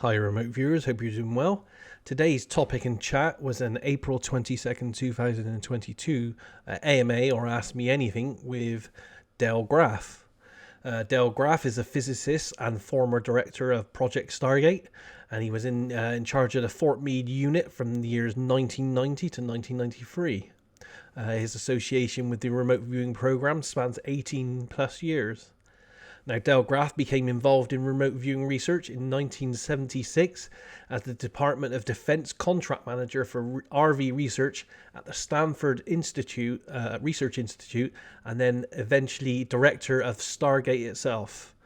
Hi remote viewers, hope you're doing well. Today's topic in chat was an April 22nd, 2022 AMA or Ask Me Anything with Dale Graff. Dale Graff is a physicist and former director of Project Stargate, and he was in charge of the Fort Meade unit from the years 1990 to 1993. His association with the remote viewing program spans 18 plus years. Now, Dale Graff became involved in remote viewing research in 1976 as the Department of Defense contract manager for RV research at the Stanford Research Institute, and then eventually director of Stargate itself.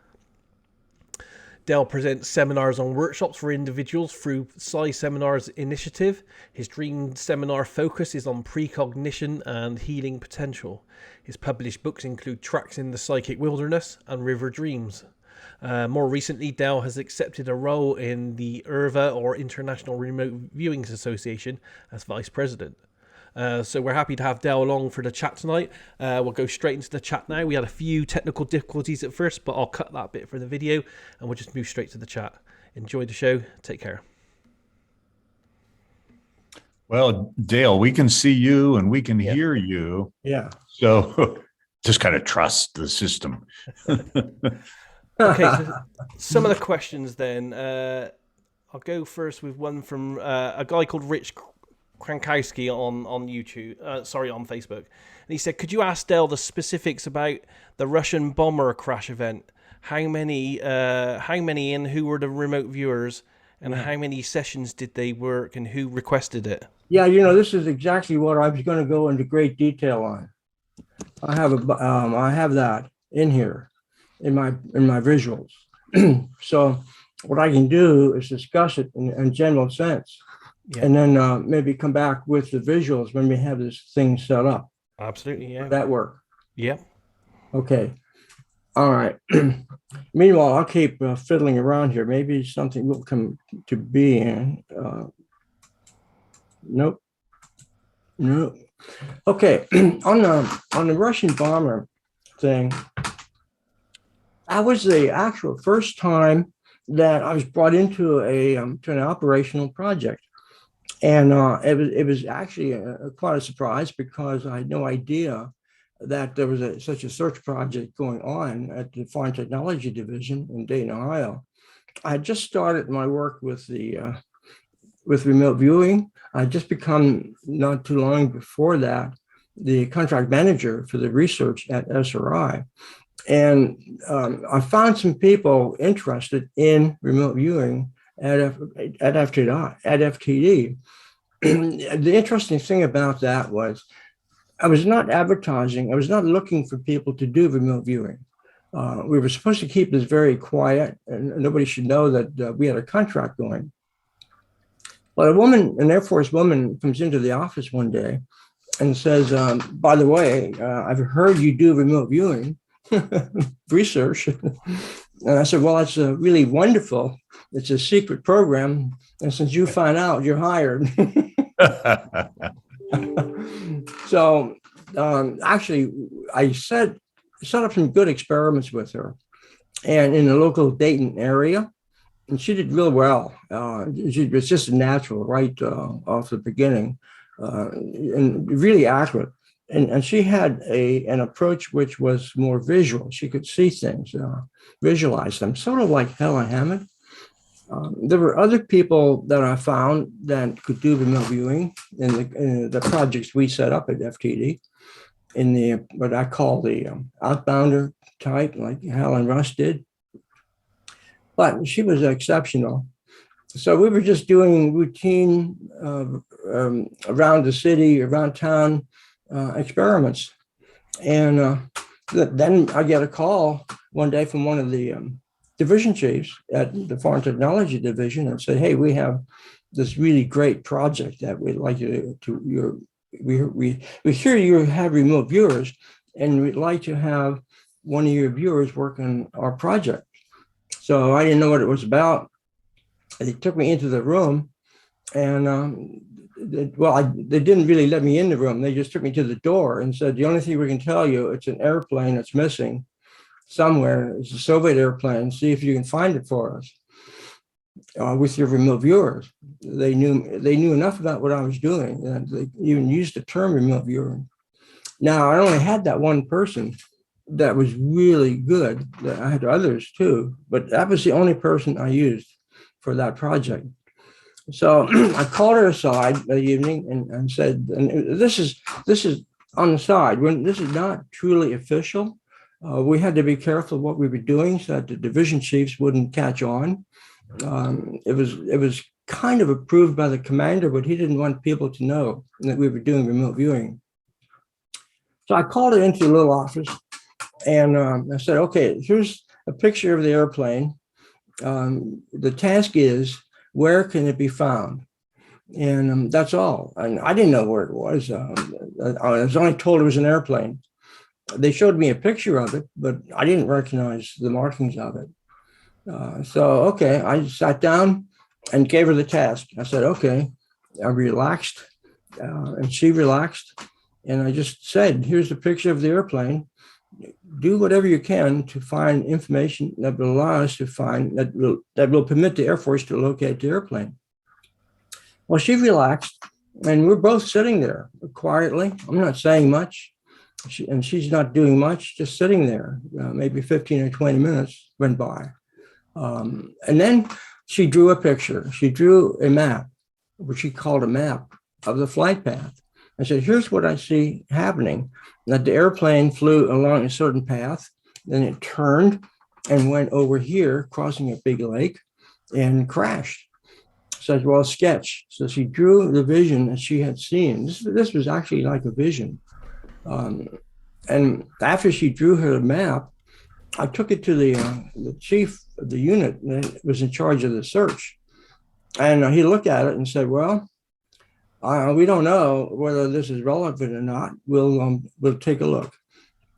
Dale presents seminars and workshops for individuals through Psi-Seminars-Initiative. His dream seminar focus is on precognition and healing potential. His published books include Tracks in the Psychic Wilderness and River Dreams. More recently, Dale has accepted a role in the Irva, or International Remote Viewing Association, as vice president. So we're happy to have Dale along for the chat tonight. We'll go straight into the chat now. We had a few technical difficulties at first, but I'll cut that bit for the video and we'll just move straight to the chat. Enjoy the show. Take care. Well, Dale, we can see you and we can hear you. Yeah. So just kind of trust the system. Okay, so some of the questions then. I'll go first with one from a guy called Rich Krankowski on YouTube, on Facebook. And he said, could you ask Dale the specifics about the Russian bomber crash event? How many and who were the remote viewers, and how many sessions did they work, and who requested it? Yeah, this is exactly what I was going to go into great detail on. I have that in here in my visuals. So what I can do is discuss it in general sense. Yeah. And then maybe come back with the visuals when we have this thing set up. Absolutely, yeah. Does that work? Yeah. Okay. All right. Meanwhile, I'll keep fiddling around here. Maybe something will come to be in. Nope. Okay. on the Russian bomber thing, that was the actual first time that I was brought into to an operational project. And it was actually quite a surprise, because I had no idea that there was such a search project going on at the Foreign Technology Division in Dayton, Ohio. I had just started my work with remote viewing. I had just become, not too long before that, the contract manager for the research at SRI. And I found some people interested in remote viewing at FTD. The interesting thing about that was I was not advertising. I was not looking for people to do remote viewing. We were supposed to keep this very quiet, and nobody should know that we had a contract going. But an Air Force woman, comes into the office one day and says, by the way, I've heard you do remote viewing research. And I said, well, that's really wonderful. It's a secret program. And since you find out, you're hired. So actually, I set up some good experiments with her, and in the local Dayton area. And she did real well. She was just a natural right off the beginning, and really accurate. And she had an approach which was more visual. She could see things, visualize them, sort of like Helen Hammond. There were other people that I found that could do remote viewing in the projects we set up at FTD, in what I call the outbounder type, like Helen Russ did. But she was exceptional. So we were just doing routine around the city, around town experiments. And then I get a call one day from one of the division chiefs at the Foreign Technology Division, and said, hey, we have this really great project that we'd like you to we hear you have remote viewers, and we'd like to have one of your viewers work on our project. So I didn't know what it was about. They took me into the room, and they didn't really let me in the room. They just took me to the door and said, the only thing we can tell you, it's an airplane that's missing somewhere. It's a Soviet airplane. See if you can find it for us. with your remote viewers. They knew enough about what I was doing that they even used the term remote viewing. Now, I only had that one person that was really good. I had others too, but that was the only person I used for that project. So I called her aside that evening and said, and this is on the side, when this is not truly official. We had to be careful what we were doing so that the division chiefs wouldn't catch on. It was kind of approved by the commander, but he didn't want people to know that we were doing remote viewing. So I called her into the little office and I said, okay, here's a picture of the airplane. The task is, where can it be found? And that's all. And I didn't know where it was. I was only told it was an airplane. They showed me a picture of it, but I didn't recognize the markings of it. Okay, I sat down and gave her the task. I said, okay, I relaxed and she relaxed. And I just said, here's a picture of the airplane. Do whatever you can to find information that will allow us to find, that will permit the Air Force to locate the airplane. Well, she relaxed and we're both sitting there quietly. I'm not saying much. And she's not doing much, just sitting there. Maybe 15 or 20 minutes went by. And then she drew a picture. She drew a map, which she called a map of the flight path. I said, here's what I see happening, that the airplane flew along a certain path, then it turned and went over here, crossing a big lake and crashed. So, well, sketch. So she drew the vision that she had seen. This was actually like a vision. And after she drew her map, I took it to the chief of the unit that was in charge of the search. And he looked at it and said, well, we don't know whether this is relevant or not. We'll take a look.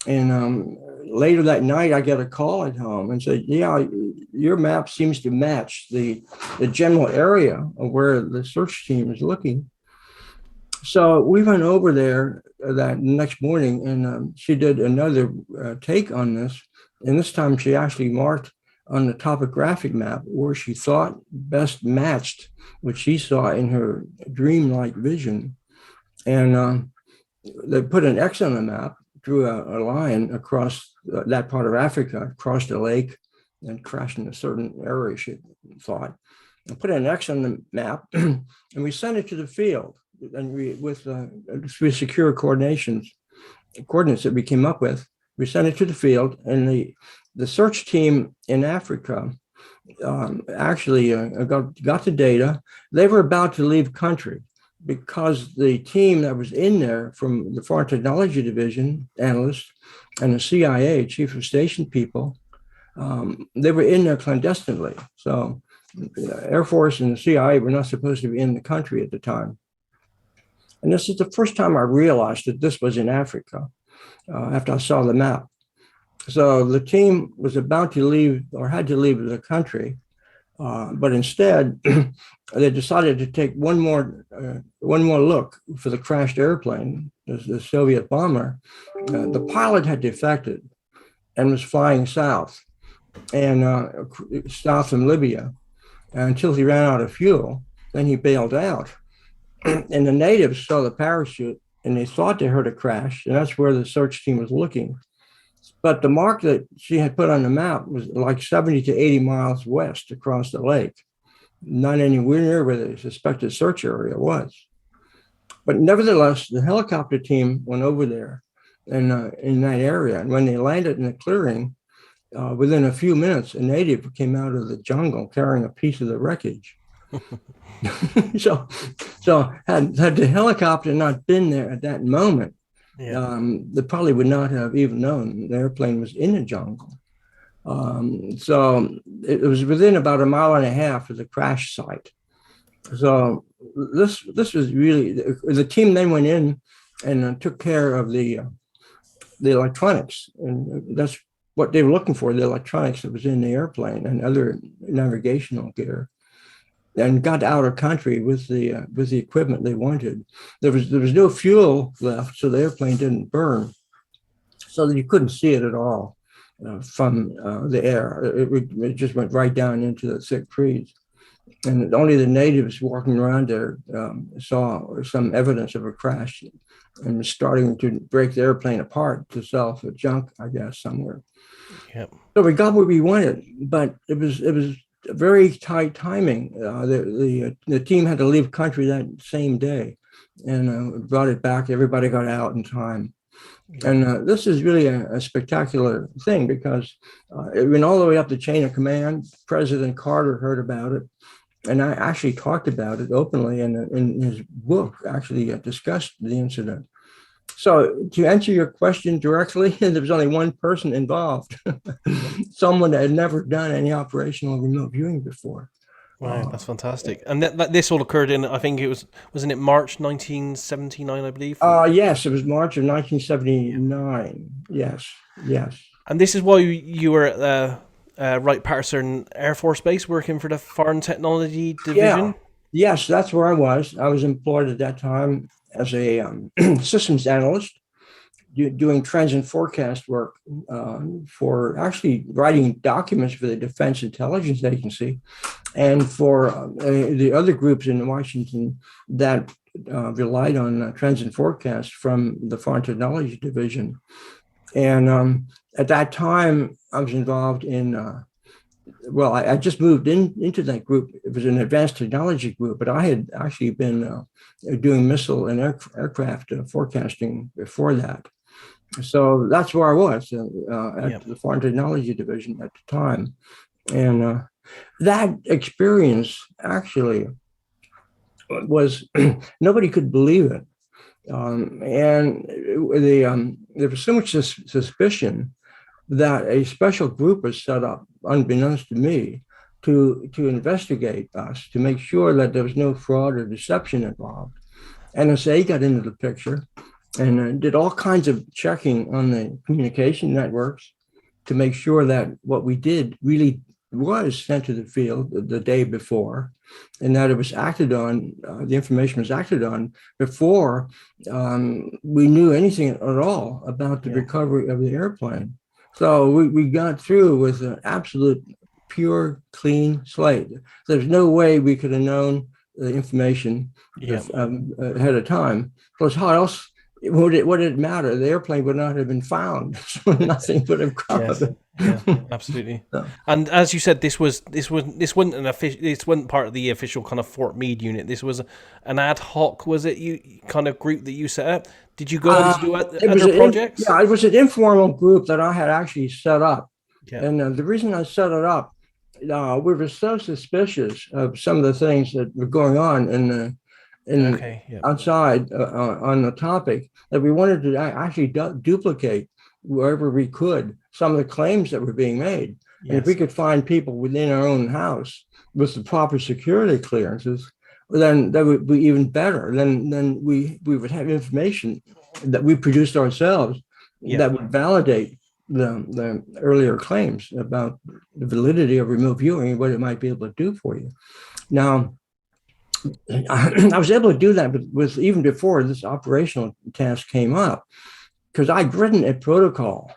And later that night, I got a call at home and said, yeah, your map seems to match the general area of where the search team is looking. So we went over there that next morning and she did another take on this. And this time she actually marked on the topographic map where she thought best matched what she saw in her dreamlike vision. And they put an X on the map, drew a line across that part of Africa, crossed a lake and crashed in a certain area, she thought. And put an X on the map and we sent it to the field. And with secure coordinates that we came up with, we sent it to the field, and the search team in Africa actually got the data. They were about to leave country because the team that was in there from the Foreign Technology Division analysts and the CIA chief of station people, they were in there clandestinely. So the Air Force and the CIA were not supposed to be in the country at the time. And this is the first time I realized that this was in Africa after I saw the map. So the team was about to leave or had to leave the country, but instead they decided to take one more look for the crashed airplane, the Soviet bomber. The pilot had defected and was flying south south from Libya until he ran out of fuel. Then he bailed out. And the natives saw the parachute and they thought they heard a crash, and that's where the search team was looking. But the mark that she had put on the map was like 70 to 80 miles west across the lake, not anywhere near where the suspected search area was. But nevertheless, the helicopter team went over there and in that area. And when they landed in the clearing, within a few minutes, a native came out of the jungle carrying a piece of the wreckage. so had the helicopter not been there at that moment, they probably would not have even known the airplane was in the jungle. So it was within about 1.5 miles of the crash site. So this was really, the team then went in and took care of the electronics, and that's what they were looking for, the electronics that was in the airplane and other navigational gear, and got out of country with the equipment they wanted. There was no fuel left, so the airplane didn't burn, so that you couldn't see it at all from the air. It just went right down into the thick trees. and only the natives walking around there saw some evidence of a crash, and was starting to break the airplane apart to sell for junk, I guess, somewhere. Yep. So we got what we wanted, but it was very tight timing. The team had to leave country that same day, and brought it back. Everybody got out in time. And this is really a spectacular thing, because it went all the way up the chain of command. President Carter heard about it, and I actually talked about it openly in his book, actually discussed the incident. So to answer your question directly, there was only one person involved, someone that had never done any operational remote viewing before. Wow, that's fantastic. And this all occurred in, I think it wasn't it March 1979, I believe? Yes, it was March of 1979. Yes. And this is why you were at Wright-Patterson Air Force Base working for the Foreign Technology Division? Yeah. Yes, that's where I was. I was employed at that time as a systems analyst, doing trends and forecast work for actually writing documents for the Defense Intelligence Agency and for the other groups in Washington that relied on trends and forecasts from the Foreign Technology Division. And at that time, I was involved in, I just moved into that group. It was an advanced technology group, but I had actually been doing missile and aircraft forecasting before that. So that's where I was at the Foreign Technology Division at the time. And that experience actually was, nobody could believe it. And there was so much suspicion that a special group was set up, unbeknownst to me, to investigate us, to make sure that there was no fraud or deception involved. NSA got into the picture and did all kinds of checking on the communication networks to make sure that what we did really was sent to the field the day before, and that it was acted on, the information was acted on before we knew anything at all about the recovery of the airplane. So we got through with an absolute pure, clean slate. There's no way we could have known the information ahead of time. Plus, how else would it matter? The airplane would not have been found. So nothing would have covered. Yeah, absolutely. And as you said, this wasn't part of the official kind of Fort Meade unit. This was an ad hoc, was it? You kind of group that you set up. Did you go on to do other projects? It was an informal group that I had actually set up. Yeah. And the reason I set it up, we were so suspicious of some of the things that were going on outside on the topic, that we wanted to actually duplicate wherever we could some of the claims that were being made. Yes. And if we could find people within our own house with the proper security clearances, then that would be even better. Then we would have information that we produced ourselves that would validate the earlier claims about the validity of remote viewing and what it might be able to do for you. Now, I was able to do that with even before this operational task came up, because I'd written a protocol,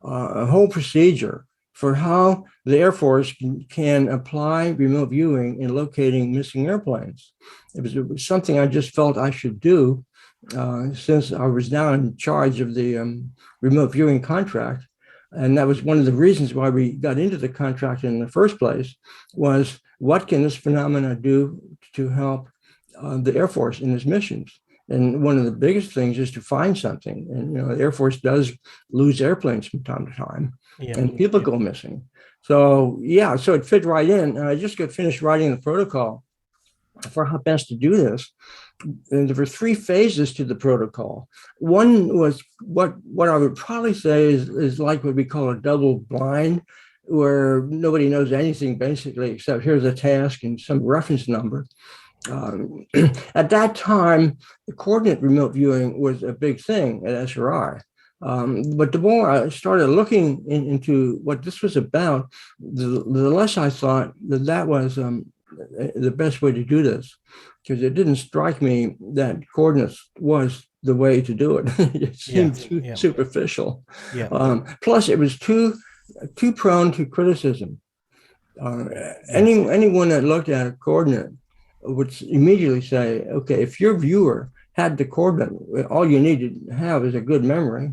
a whole procedure for how the Air Force can apply remote viewing in locating missing airplanes. It was something I just felt I should do since I was now in charge of the remote viewing contract. And that was one of the reasons why we got into the contract in the first place, was what can this phenomena do to help the Air Force in its missions? And one of the biggest things is to find something. And, the Air Force does lose airplanes from time to time, and people go missing. So, so it fit right in. And I just got finished writing the protocol for how best to do this. And there were 3 phases to the protocol. One was what I would probably say is like what we call a double blind, where nobody knows anything basically, except here's a task and some reference number. At that time, the coordinate remote viewing was a big thing at SRI. But the more I started looking into what this was about, the less I thought that was the best way to do this, because it didn't strike me that coordinates was the way to do it. It seemed too superficial. Plus, it was too prone to criticism. Anyone that looked at a coordinate would immediately say, okay, if your viewer had the coordinate, all you need to have is a good memory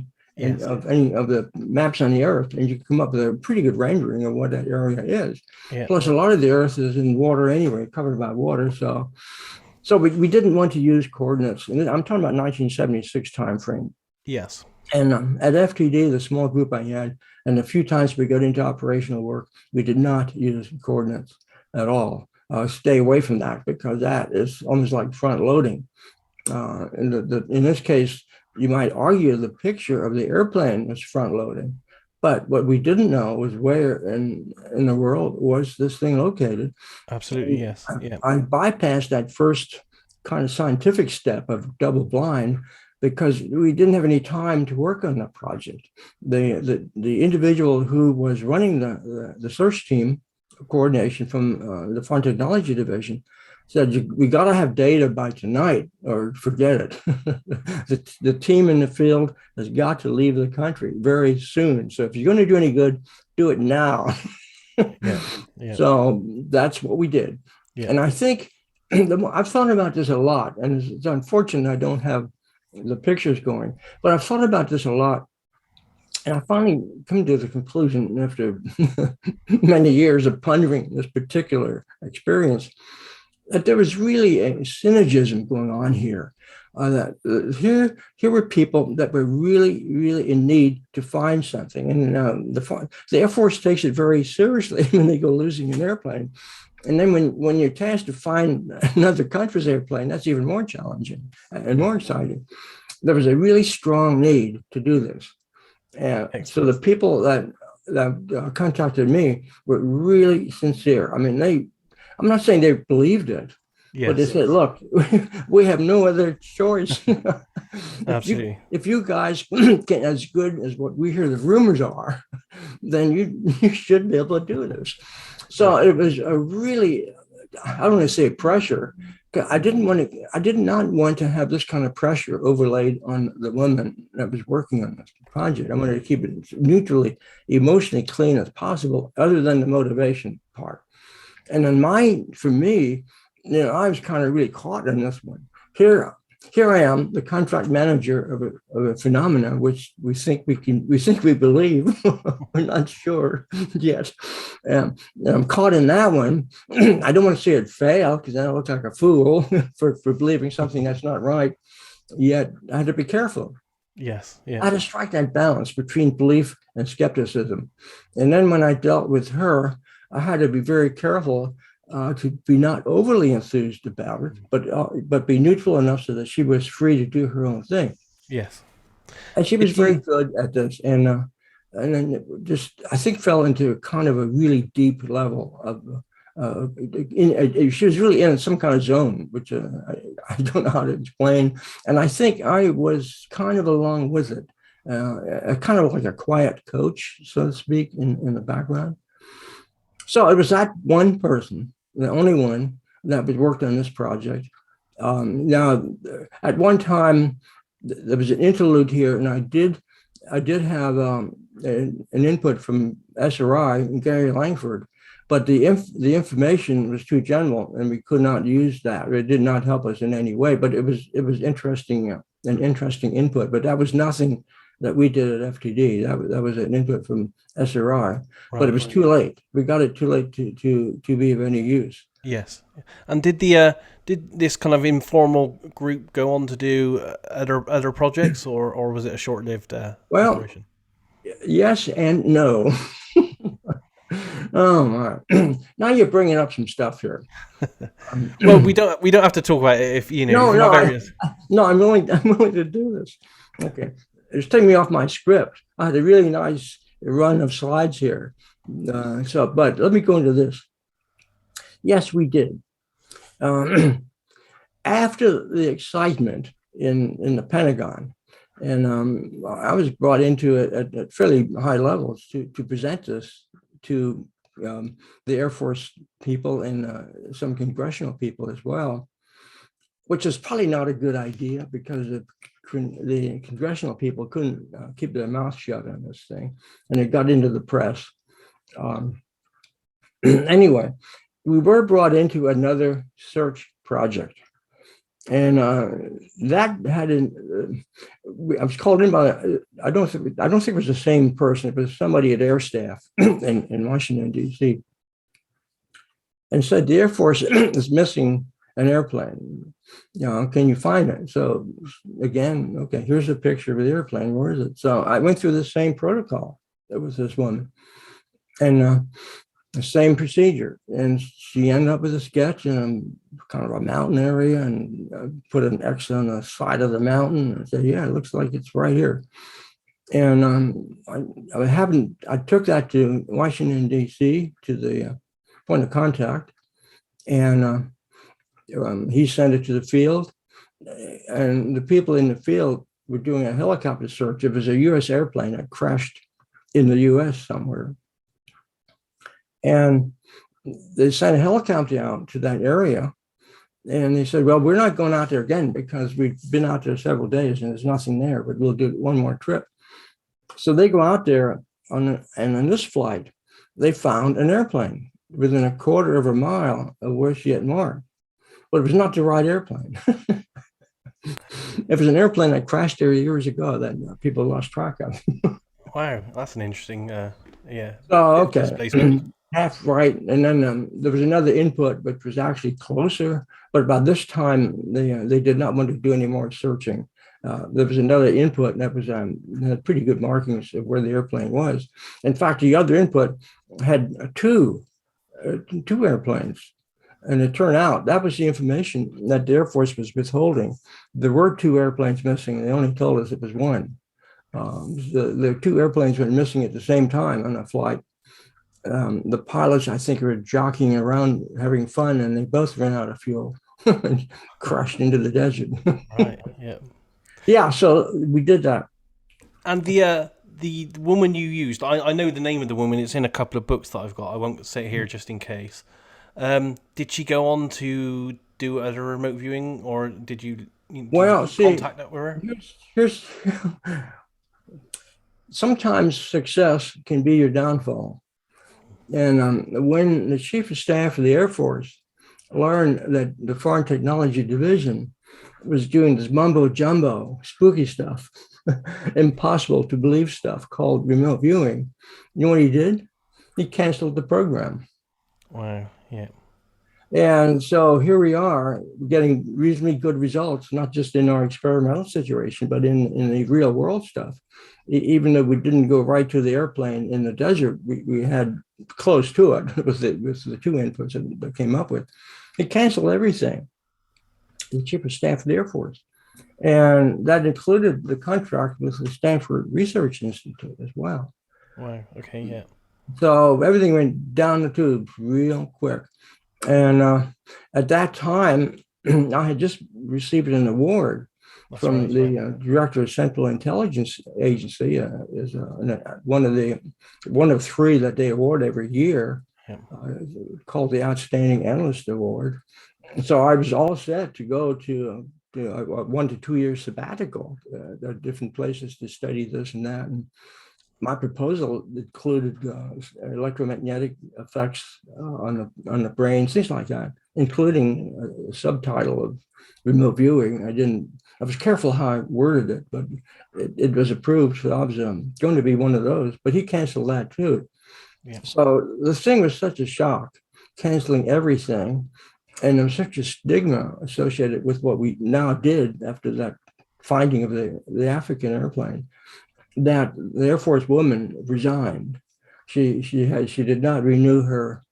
of any of the maps on the Earth, and you can come up with a pretty good rendering of what that area is. Plus, a lot of the Earth is in water anyway, covered by water. So we didn't want to use coordinates. And I'm talking about 1976 timeframe. Yes. And at FTD, the small group I had, and the few times we got into operational work, we did not use coordinates at all. Stay away from that, because that is almost like front loading. In this case, you might argue the picture of the airplane was front loading, but what we didn't know was where in the world was this thing located. Absolutely, yes. I bypassed that first kind of scientific step of double blind because we didn't have any time to work on that project. The individual who was running the search team coordination from the Fund Technology Division said, we got to have data by tonight or forget it. The team in the field has got to leave the country very soon. So if you're going to do any good, do it now. So that's what we did. And I think I've thought about this a lot, and it's unfortunate I don't have the pictures going, but I've thought about this a lot. And I finally come to the conclusion after many years of pondering this particular experience that there was really a synergism going on here. Here were people that were really, really in need to find something. And the Air Force takes it very seriously when they go losing an airplane. And then when you're tasked to find another country's airplane, that's even more challenging and more exciting. There was a really strong need to do this. And so the people that contacted me were really sincere. I mean, I'm not saying they believed it, but they said, look, we have no other choice. Absolutely. If you guys get as good as what we hear the rumors are, then you should be able to do this. So it was a really, I don't want to say pressure. I did not want to have this kind of pressure overlaid on the woman that was working on this project. I wanted to keep it neutrally, emotionally clean as possible, other than the motivation part. And then for me, I was kind of really caught in this one. Here I am, the contract manager of a phenomena which we think we believe. We're not sure yet. And I'm caught in that one. I don't want to see it fail, because then I look like a fool for believing something that's not right. Yet I had to be careful. Yes. I had to strike that balance between belief and skepticism. And then when I dealt with her, I had to be very careful to be not overly enthused about it, but be neutral enough so that she was free to do her own thing. Yes. And she was very good at this. And then it just, I think, fell into kind of a really deep level of, she was really in some kind of zone, which I don't know how to explain. And I think I was kind of along with it, kind of like a quiet coach, so to speak, in the background. So it was that one person, the only one that was worked on this project. Now, at one time, there was an interlude here, and I did have an input from SRI and Gary Langford, but the information was too general, and we could not use that. It did not help us in any way, but it was interesting, an interesting input. But that was nothing that we did at FTD. That was an input from SRI, but it was too late. We got it too late to be of any use. Yes. And did this kind of informal group go on to do other projects, or was it a short-lived operation? Yes and no. Oh my! Now you're bringing up some stuff here. Well, we don't have to talk about it if you know. I'm willing to do this. Okay. It's taking me off my script. I had a really nice run of slides here. But let me go into this. Yes, we did. After the excitement in the Pentagon, and I was brought into it at fairly high levels to present this to the Air Force people and some congressional people as well, which is probably not a good idea, because the congressional people couldn't keep their mouth shut on this thing, and it got into the press. Anyway, we were brought into another search project. And that had I was called in by, I don't think it was the same person. It was somebody at Air Staff in Washington, D.C. and said the Air Force is missing an airplane. Can you find it? So again, okay, here's a picture of the airplane. Where is it? So I went through the same protocol. It was this woman, and the same procedure. And she ended up with a sketch in kind of a mountain area, and put an X on the side of the mountain and said, yeah, it looks like it's right here. And I took that to Washington, D.C., to the point of contact, and he sent it to the field. And the people in the field were doing a helicopter search. It was a U.S. airplane that crashed in the U.S. somewhere. And they sent a helicopter out to that area. And they said, well, we're not going out there again because we've been out there several days and there's nothing there, but we'll do one more trip. So they go out there, and on this flight, they found an airplane within a quarter of a mile of where she had marked. But it was not the right airplane. It was an airplane that crashed there years ago that people lost track of. Wow, that's an interesting, Oh, okay. Half right. And then there was another input, which was actually closer. But by this time, they did not want to do any more searching. There was another input that was had pretty good markings of where the airplane was. In fact, the other input had two airplanes. And it turned out that was the information that the Air Force was withholding. There were two airplanes missing. They only told us it was one. The two airplanes went missing at the same time on a flight. The pilots, I think, were jockeying around having fun, and they both ran out of fuel and crashed into the desert. Right. Yeah. Yeah. So we did that. And the woman you used, I know the name of the woman. It's in a couple of books that I've got. I won't say it here just in case. Did she go on to do a remote viewing, or did you contact that with her? Here's sometimes success can be your downfall. And when the chief of staff of the Air Force learned that the Foreign Technology Division was doing this mumbo jumbo, spooky stuff, impossible to believe stuff called remote viewing, you know what he did? He canceled the program. Wow. Yeah. And so here we are getting reasonably good results, not just in our experimental situation, but in the real world stuff. Even though we didn't go right to the airplane in the desert, we had close to it. It was the two inputs that came up with. It canceled everything, the chief of staff of the Air Force. And that included the contract with the Stanford Research Institute as well. Wow. Okay. Yeah. So everything went down the tubes real quick. And at that time, I had just received an award from the director of Central Intelligence Agency. Is one of three that they award every year, called the Outstanding Analyst Award. And so I was all set to go to a 1 to 2 year sabbatical. There are different places to study this and that. And my proposal included electromagnetic effects on the brain, things like that, including a subtitle of remote viewing. I was careful how I worded it, but it was approved. So I was going to be one of those, but he canceled that too. Yeah. So the thing was such a shock, canceling everything. And there was such a stigma associated with what we now did after that finding of the African airplane, that the Air Force woman resigned. She did not renew her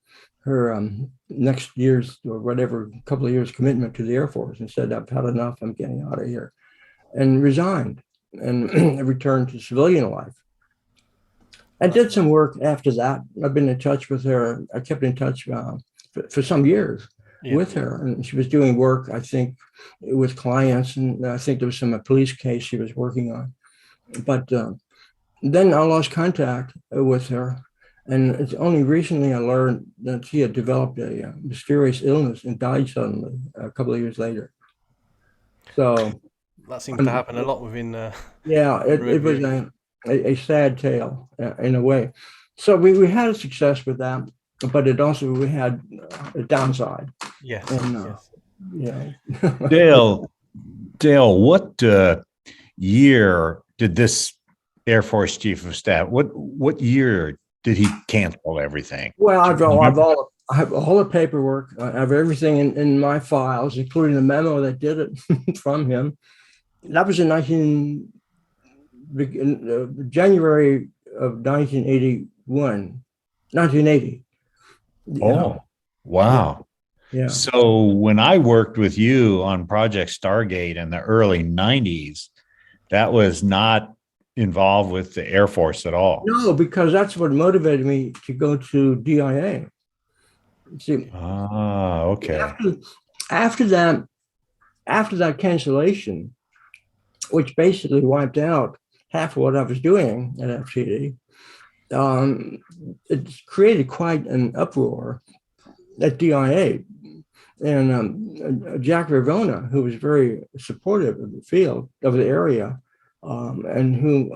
next year's or whatever couple of years commitment to the Air Force and said, I've had enough, I'm getting out of here, and resigned and returned to civilian life. I did some work after that. I've been in touch with her. I kept in touch for some years with her, and she was doing work, I think, with clients, and I think there was a police case she was working on. But then I lost contact with her, and it's only recently I learned that she had developed a mysterious illness and died suddenly a couple of years later. So that seems to happen a lot within. It was a sad tale in a way. So we had a success with that, but it also had a downside. Yes. And, yes. Dale, what year did this Air Force Chief of Staff, what year did he cancel everything? Well, I have all the paperwork. I have everything in my files, including the memo that did it from him. That was in January of 1980. Oh, wow. Yeah. So when I worked with you on Project Stargate in the early 90s, that was not involved with the Air Force at all. No, because that's what motivated me to go to DIA. See, okay. After that cancellation, which basically wiped out half of what I was doing at FTD, it created quite an uproar at DIA. And Jack Ravona, who was very supportive of the field, of the area, and who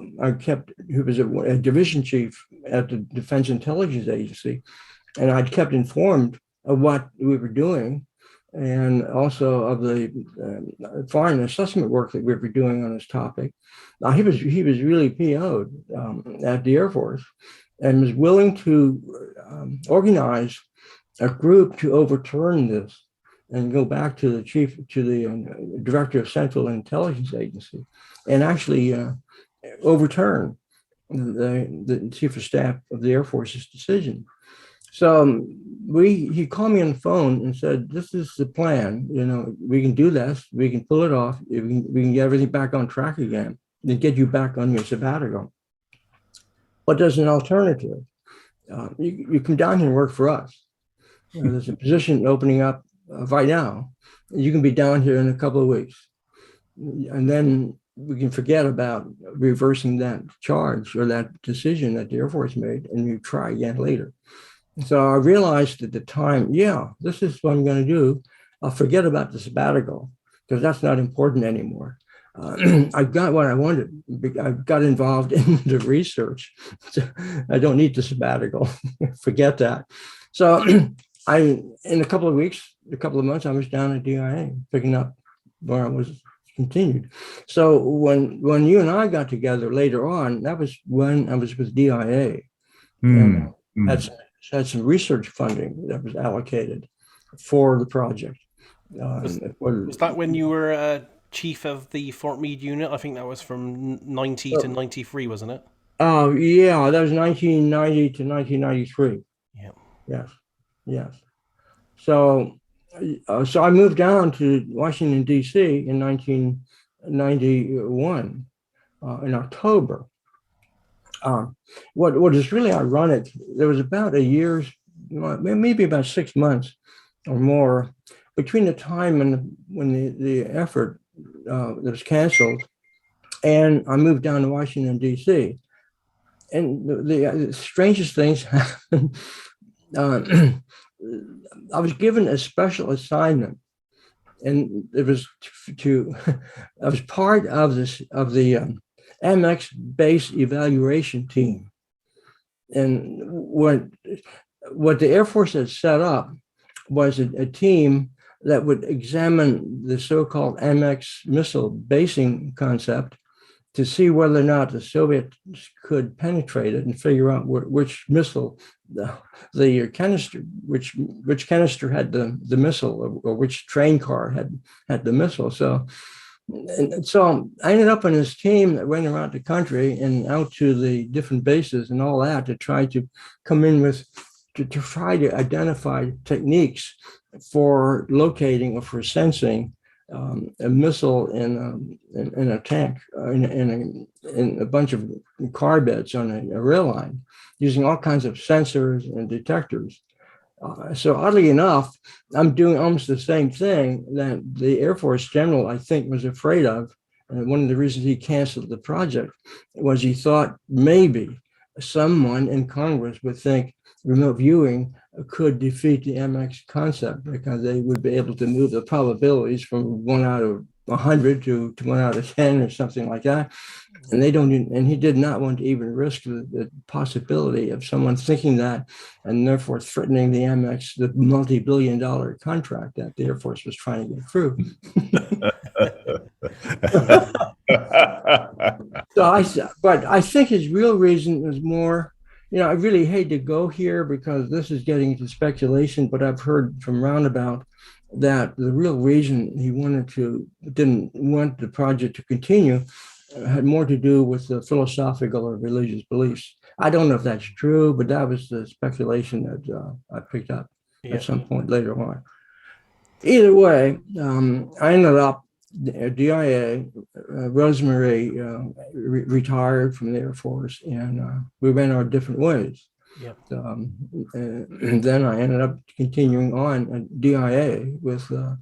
was a division chief at the Defense Intelligence Agency, and I'd kept informed of what we were doing, and also of the foreign assessment work that we were doing on this topic. He was really PO'd at the Air Force, and was willing to organize a group to overturn this and go back to the director of Central Intelligence Agency, and actually overturn the chief of staff of the Air Force's decision. So he called me on the phone and said, "This is the plan. We can do this. We can pull it off. We can get everything back on track again and get you back on your sabbatical. But there's an alternative. You come down here and work for us. There's a position opening up right now. You can be down here in a couple of weeks, and then we can forget about reversing that charge or that decision that the Air Force made, and you try again later." So I realized at the time, this is what I'm going to do. I'll forget about the sabbatical because that's not important anymore. I got what I wanted. I got involved in the research. So I don't need the sabbatical. Forget that. So in a couple of months, I was down at DIA picking up where I was continued. So when you and I got together later on, that was when I was with DIA. And had some research funding that was allocated for the project. Was that when you were chief of the Fort Meade unit? I think that was from 90 to 93, wasn't it? Oh, yeah, that was 1990 to 1993. Yeah. Yes. So I moved down to Washington, D.C. in 1991 in October. What is really ironic, there was about a year's, maybe about 6 months or more between the time when the effort that was canceled and I moved down to Washington, D.C. And the strangest things happened. I was given a special assignment, and it was I was part of the MX base evaluation team. And what the Air Force had set up was a team that would examine the so-called MX missile basing concept to see whether or not the Soviets could penetrate it and figure out which missile, the canister, which canister had the missile, or which train car had the missile. So I ended up on this team that went around the country and out to the different bases and all that to try to come in with, to try to identify techniques for locating or for sensing a missile in a tank, in a bunch of car beds on a rail line, using all kinds of sensors and detectors. So oddly enough, I'm doing almost the same thing that the Air Force general, I think, was afraid of. And one of the reasons he canceled the project was he thought maybe someone in Congress would think remote viewing could defeat the MX concept because they would be able to move the probabilities from 1 out of 100 to 1 out of 10 or something like that. And and he did not want to even risk the possibility of someone thinking that, and therefore threatening the MX, the multi-billion-dollar contract that the Air Force was trying to get through. But I think his real reason is more, I really hate to go here because this is getting into speculation, but I've heard from roundabout that the real reason he didn't want the project to continue had more to do with the philosophical or religious beliefs. I don't know if that's true, but that was the speculation that I picked up at some point later on. Either way, I ended up DIA. Rosemary retired from the Air Force, and we went our different ways. Yep. And then I ended up continuing on at DIA with a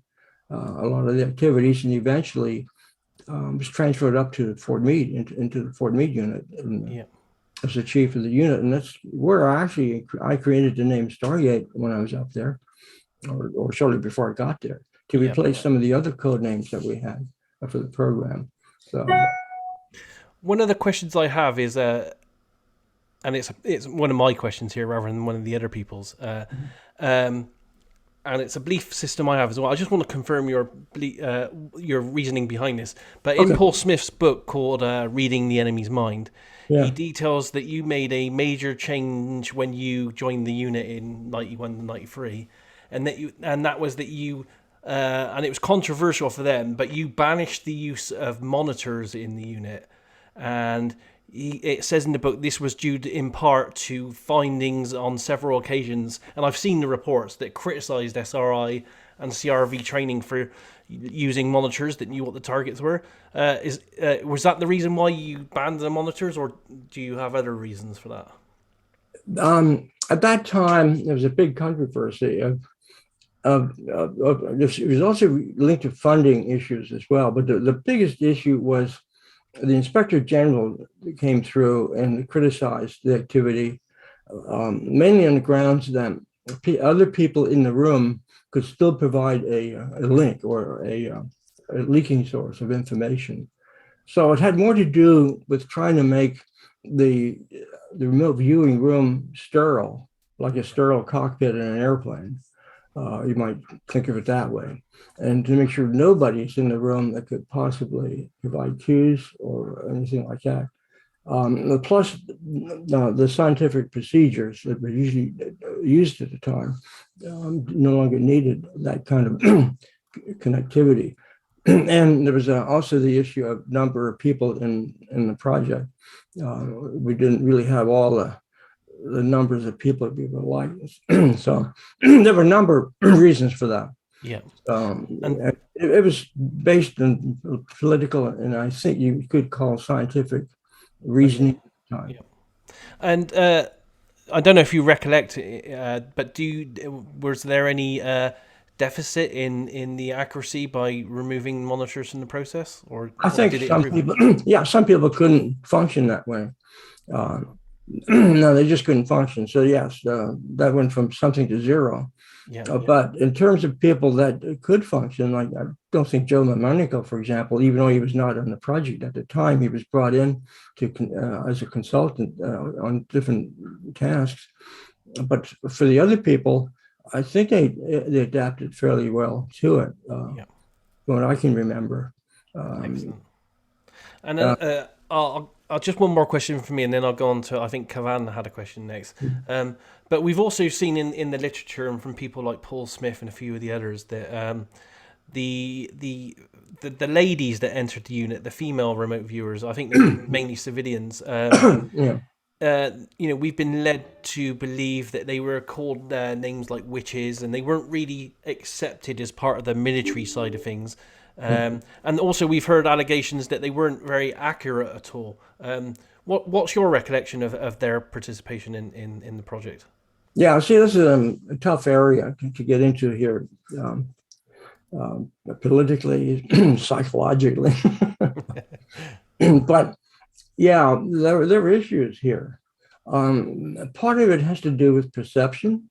lot of the activities, and eventually was transferred up to Fort Meade, into the Fort Meade unit, as the chief of the unit. And that's where I created the name Stargate when I was up there, or shortly before I got there, to replace some of the other code names that we had for the program. So one of the questions I have is, and it's one of my questions here rather than one of the other people's, and it's a belief system I have as well. I just want to confirm your reasoning behind this. But in Paul Smith's book called Reading the Enemy's Mind, he details that you made a major change when you joined the unit in 91 and 93, and that was that you and it was controversial for them, but you banished the use of monitors in the unit. And it says in the book this was due in part to findings on several occasions, and I've seen the reports that criticised SRI and CRV training for using monitors that knew what the targets were. Was that the reason why you banned the monitors, or do you have other reasons for that? At that time, there was a big controversy of this. It was also linked to funding issues as well, but the biggest issue was the Inspector General came through and criticized the activity, mainly on the grounds that other people in the room could still provide a link or a leaking source of information. So it had more to do with trying to make the remote viewing room sterile, like a sterile cockpit in an airplane. You might think of it that way, and to make sure nobody's in the room that could possibly provide cues or anything like that. Plus, the scientific procedures that were usually used at the time no longer needed that kind of connectivity. And there was also the issue of number of people in the project. We didn't really have all the numbers of people like this. So there were a number of reasons for that. Yeah. And it was based on political, and I think you could call scientific reasoning. Okay. Yeah. And I don't know if you recollect, but was there any deficit in the accuracy by removing monitors from the process, I think some people couldn't function that way. No, they just couldn't function. So yes, that went from something to zero. But in terms of people that could function, like I don't think Joe Mamonico, for example, even though he was not on the project at the time, he was brought in as a consultant on different tasks. But for the other people, I think they adapted fairly well to it, from what I can remember. Excellent. And I'll just one more question for me, and then I'll go on to, I think Kavan had a question next. But we've also seen in the literature and from people like Paul Smith and a few of the others that the ladies that entered the unit, the female remote viewers, I think they're mainly civilians. We've been led to believe that they were called names like witches, and they weren't really accepted as part of the military side of things. And also we've heard allegations that they weren't very accurate at all. What's your recollection of their participation in the project? Yeah, see, this is a tough area to get into here, politically, psychologically. But yeah, there are issues here. Part of it has to do with perception.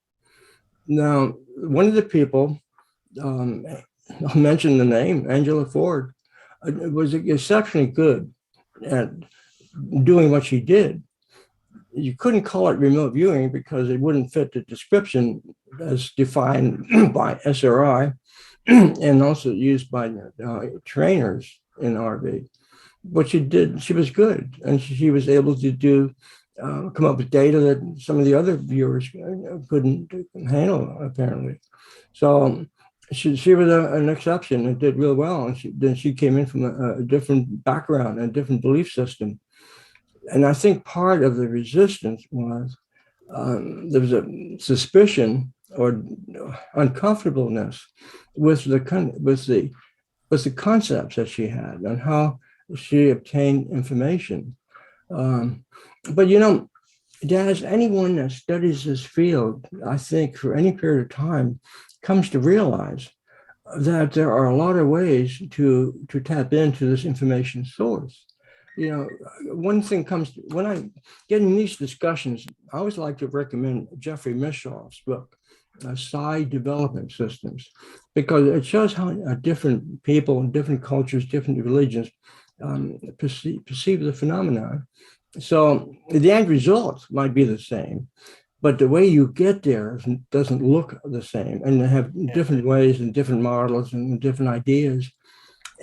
Now, one of the people, I'll mention the name, Angela Ford. was exceptionally good at doing what she did. You couldn't call it remote viewing because it wouldn't fit the description as defined by SRI and also used by trainers in RV. But she did, she was good, and she was able to do come up with data that some of the other viewers couldn't handle, apparently. So she was an exception and did real well. And then she came in from a different background and a different belief system. And I think part of the resistance was there was a suspicion or uncomfortableness with the concepts that she had and how she obtained information. But as anyone that studies this field, I think for any period of time, comes to realize that there are a lot of ways to tap into this information source. One thing comes to, when I get in these discussions, I always like to recommend Jeffrey Mishoff's book, Psi Development Systems, because it shows how different people in different cultures, different religions perceive the phenomenon. So the end result might be the same, but the way you get there doesn't look the same, and they have different ways and different models and different ideas.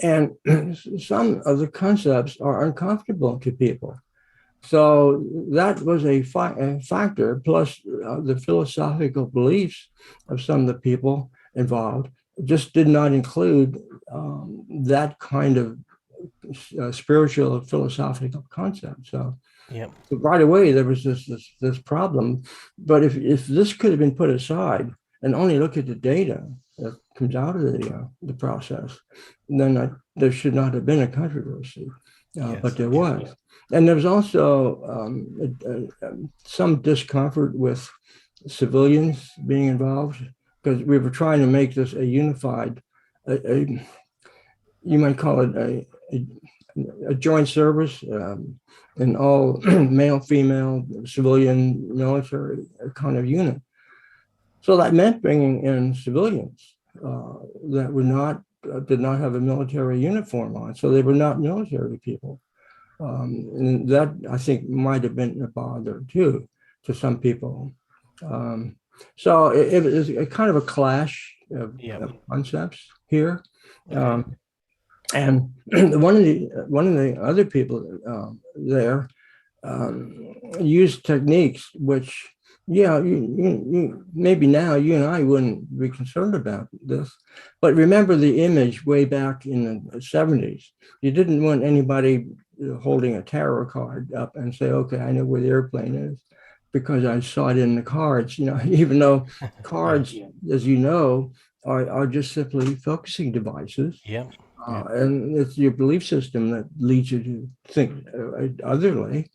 And some of the concepts are uncomfortable to people. So that was a factor, plus the philosophical beliefs of some of the people involved just did not include that kind of spiritual philosophical concept. So right away there was this problem. But if this could have been put aside and only look at the data that comes out of the process, then there should not have been a controversy. But there was. And there was also some discomfort with civilians being involved, because we were trying to make this a unified, you might call it a joint service, an all male, female, civilian, military kind of unit. So that meant bringing in civilians that did not have a military uniform on, so they were not military people. And that, I think, might have been a bother too to some people. So it was a kind of a clash of concepts here. And one of the other people there used techniques which, you maybe now you and I wouldn't be concerned about this, but remember the image way back in the 70s. You didn't want anybody holding a tarot card up and say, okay, I know where the airplane is because I saw it in the cards, even though cards, as you know, are just simply focusing devices. And it's your belief system that leads you to think otherly.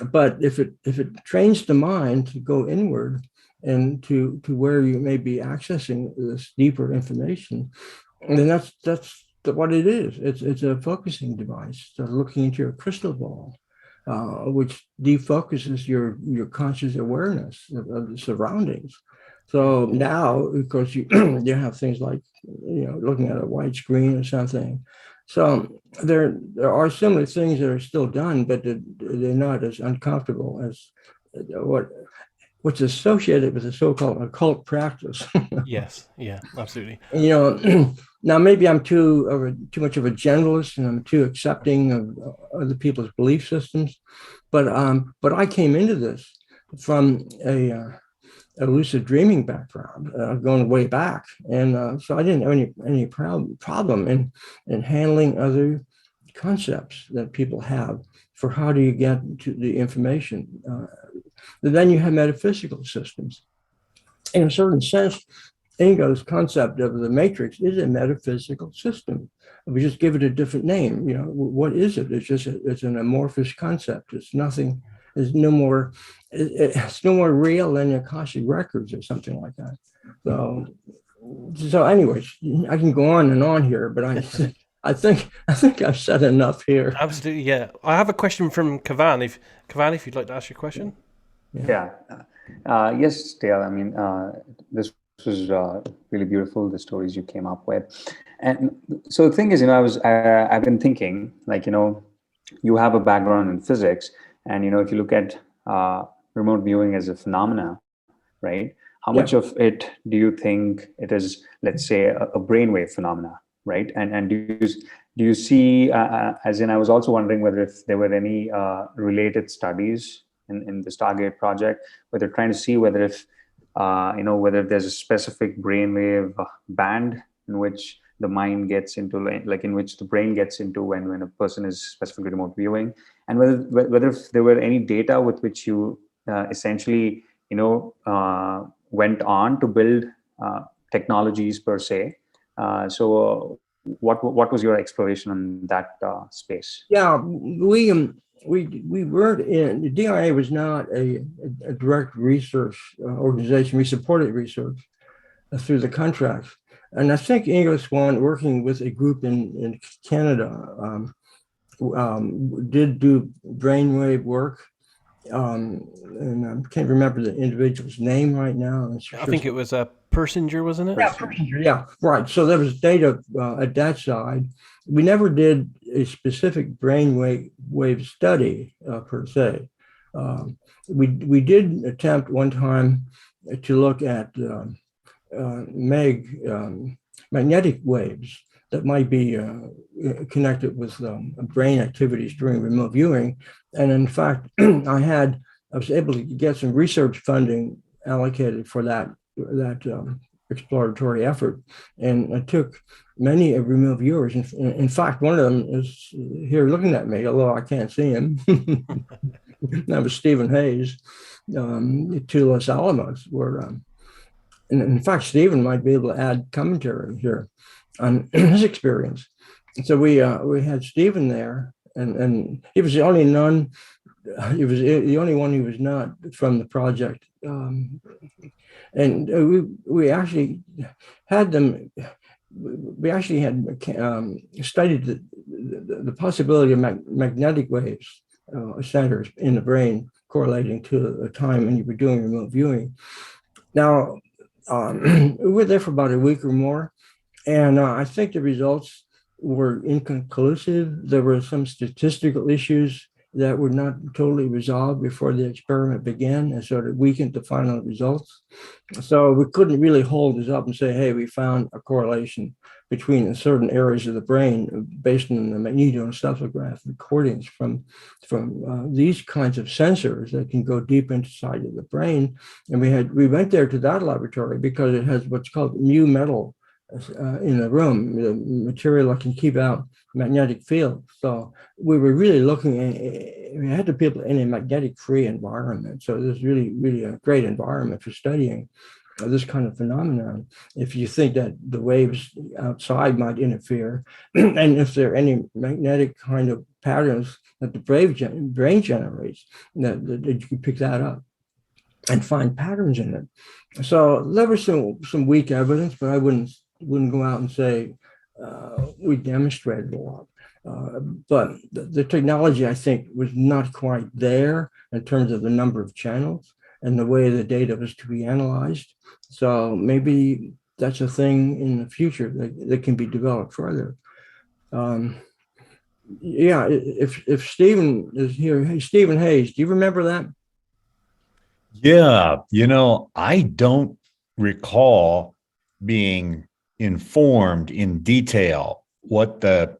But if it trains the mind to go inward and to where you may be accessing this deeper information, then that's what it is. It's a focusing device. So looking into your crystal ball, which defocuses your conscious awareness of the surroundings. So now, of course, you have things like looking at a white screen or something. So there are similar things that are still done, but they're not as uncomfortable as what's associated with the so-called occult practice. Yes, yeah, absolutely. Now maybe I'm too much of a generalist, and I'm too accepting of other people's belief systems, but I came into this from a lucid dreaming background, going way back, and so I didn't have any problem in handling other concepts that people have for how do you get to the information. Then you have metaphysical systems. In a certain sense, Ingo's concept of the matrix is a metaphysical system. We just give it a different name. What is it? It's an amorphous concept. It's nothing. It's no more real than Akashic records or something like that. So anyways, I can go on and on here, but I think I've said enough here. Absolutely, yeah. I have a question from Kavan. If you'd like to ask your question. Yes, Dale. I mean, this was really beautiful, the stories you came up with. And so the thing is, I've been thinking, like, you have a background in physics, and, if you look at remote viewing as a phenomena, right? How much of it do you think it is, let's say, a brainwave phenomena, right? And do you see, as in, I was also wondering whether if there were any related studies in the Stargate project, where they're trying to see whether if, whether there's a specific brainwave band in which the mind gets into, like in which the brain gets into when a person is specifically remote viewing, and whether if there were any data with which you essentially, went on to build technologies per se. So what was your exploration in that space? Yeah, we weren't in, the DIA was not a direct research organization. We supported research through the contracts. And I think English One, working with a group in Canada, did do brainwave work. And I can't remember the individual's name right now. I think it was Persinger, wasn't it? Yeah, Persinger, yeah, right. So there was data at that side. We never did a specific brainwave study per se. We did attempt one time to look at magnetic waves that might be connected with brain activities during remote viewing. And in fact, I was able to get some research funding allocated for that exploratory effort. And I took many remote viewers. In fact, one of them is here looking at me, although I can't see him. That was Stephen Hayes to Los Alamos, where, and in fact, Stephen might be able to add commentary here on his experience. So we had Stephen there, and he was the only he was the only one who was not from the project. And we actually had them. We actually had studied the possibility of magnetic waves centers in the brain correlating to a time when you were doing remote viewing. Now, we were there for about a week or more, and I think the results were inconclusive. There were some statistical issues that were not totally resolved before the experiment began, and sort of weakened the final results. So we couldn't really hold this up and say, hey, we found a correlation between certain areas of the brain based on the magnetoencephalograph recordings from these kinds of sensors that can go deep inside of the brain. And we went there to that laboratory because it has what's called mu metal in the room, the material that can keep out magnetic field. So we were really looking at, we had the people in a magnetic free environment. So this is really a great environment for studying this kind of phenomenon. If you think that the waves outside might interfere, and if there are any magnetic kind of patterns that the brain generates, that you can pick that up and find patterns in it. So there was some weak evidence, but I wouldn't go out and say we demonstrated a lot. But the technology, I think, was not quite there in terms of the number of channels and the way the data was to be analyzed. So maybe that's a thing in the future that can be developed further. Yeah, if Stephen is here, hey, Stephen Hayes, do you remember that? Yeah, I don't recall being informed in detail what the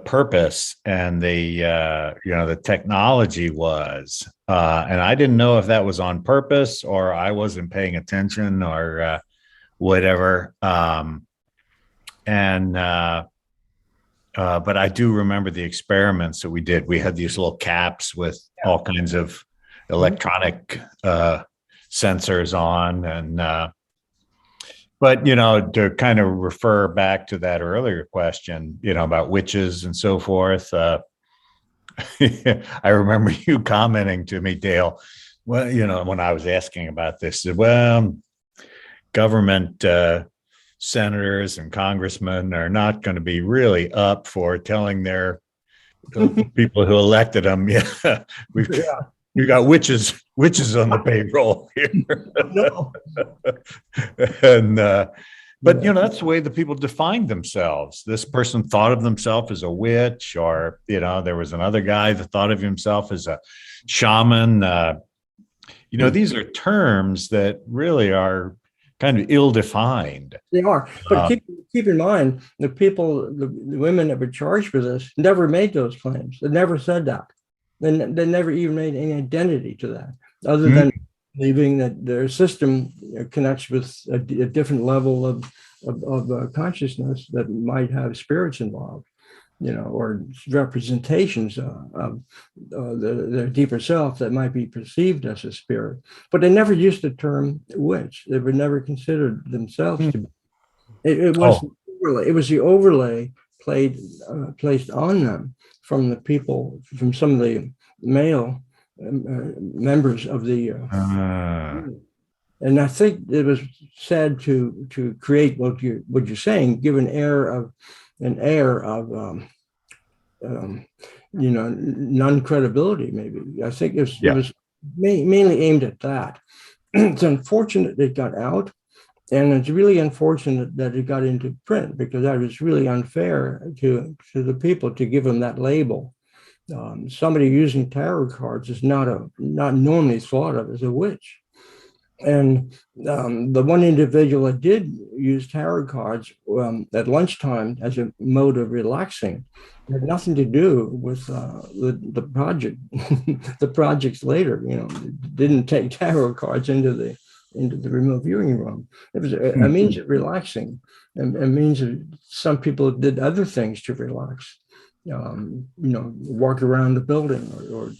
purpose and the technology was, and I didn't know if that was on purpose or I wasn't paying attention or whatever. But I do remember the experiments that we did. We had these little caps with all kinds of electronic sensors on, and but, to kind of refer back to that earlier question, about witches and so forth. I remember you commenting to me, Dale, well, when I was asking about this, well, government senators and congressmen are not going to be really up for telling their people who elected them, You got witches on the payroll here. No. And but that's the way the people defined themselves. This person thought of themselves as a witch, or there was another guy that thought of himself as a shaman. These are terms that really are kind of ill-defined. They are, but keep in mind the women that were charged for this never made those claims. They never said that. They never even made any identity to that, other than believing that their system connects with a different level of consciousness that might have spirits involved, or representations of their deeper self that might be perceived as a spirit. But they never used the term witch. They were never considered themselves to be. It was the overlay placed on them from the people, from some of the male members of the and I think it was said to create what you're saying, give an air of non-credibility. Maybe I think it was mainly aimed at that. It's unfortunate it got out, and it's really unfortunate that it got into print, because that was really unfair to the people to give them that label. Somebody using tarot cards is not normally thought of as a witch. And the one individual that did use tarot cards at lunchtime as a mode of relaxing had nothing to do with the project. The projects later, didn't take tarot cards into the remote viewing room. It was a means of relaxing, and a means of, some people did other things to relax. Walk around the building or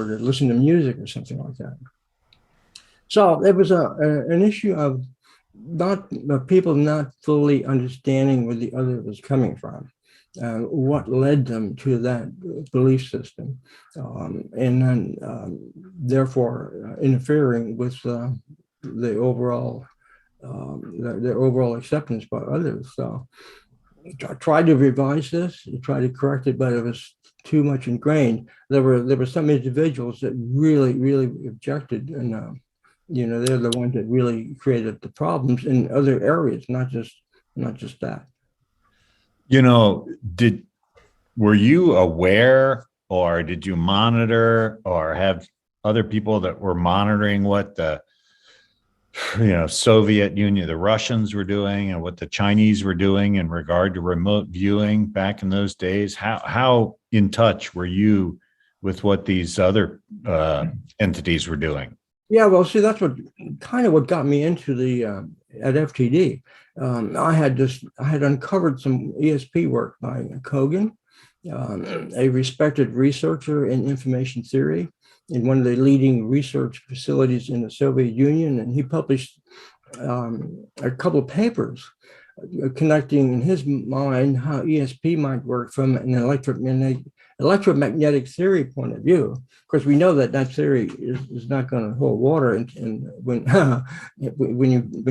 to listen to music or something like that. So there was an issue of people not fully understanding where the other was coming from, what led them to that belief system, and then therefore interfering with the overall acceptance by others. So I tried to revise this, tried to correct it, but it was too much ingrained. There were some individuals that really, really objected, and they're the ones that really created the problems in other areas, not just that. Were you aware, or did you monitor, or have other people that were monitoring what the Soviet Union, the Russians were doing, and what the Chinese were doing in regard to remote viewing back in those days? How in touch were you with what these other entities were doing? Yeah, well, see, that's what got me into the at FTD. I had uncovered some ESP work by Kogan, a respected researcher in information theory in one of the leading research facilities in the Soviet Union, and he published a couple of papers connecting in his mind how ESP might work from an electromagnetic theory point of view. Of course, we know that theory is not going to hold water when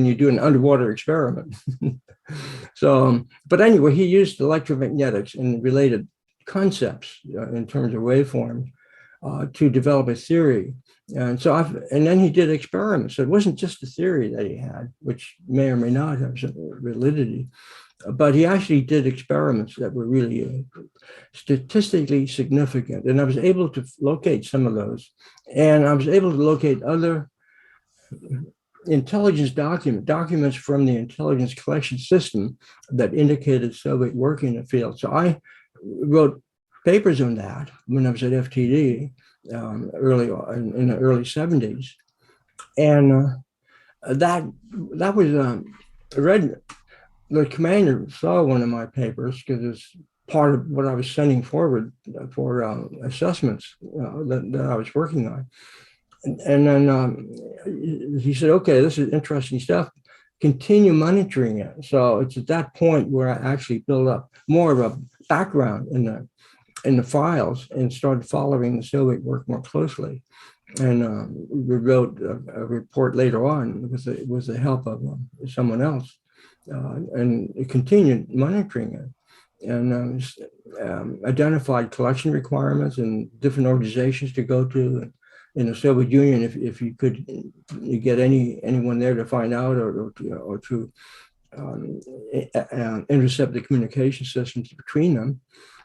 you do an underwater experiment. So, but anyway, he used electromagnetics and related concepts in terms of waveforms to develop a theory. And so, and then he did experiments. So it wasn't just a theory that he had, which may or may not have some validity, but he actually did experiments that were really statistically significant. And I was able to locate some of those. And I was able to locate other intelligence documents from the intelligence collection system that indicated Soviet work in the field. So I wrote papers on that when I was at FTD in the early 70s. And that was read. The commander saw one of my papers because it's part of what I was sending forward for assessments that I was working on. And then he said, okay, this is interesting stuff. Continue monitoring it. So it's at that point where I actually built up more of a background in the files and started following the Soviet work more closely. And we wrote a report later on with the help of someone else. And continued monitoring it, and identified collection requirements and different organizations to go to, in the Soviet Union, if you could get anyone there to find out or to intercept the communication systems between them.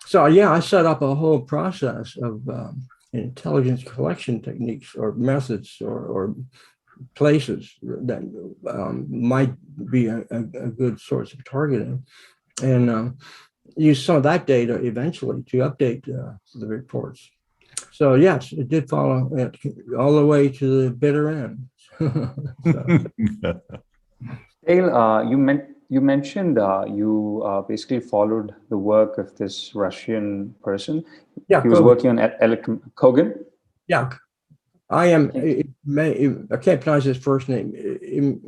So yeah, I set up a whole process of intelligence collection techniques or methods or places that might be a good source of targeting, and use some of that data eventually to update the reports. So yes, it did follow it all the way to the bitter end. Dale, you mentioned you basically followed the work of this Russian person. Yeah, he was Kogan. working on Kogan. Yeah, I am. I can't pronounce his first name.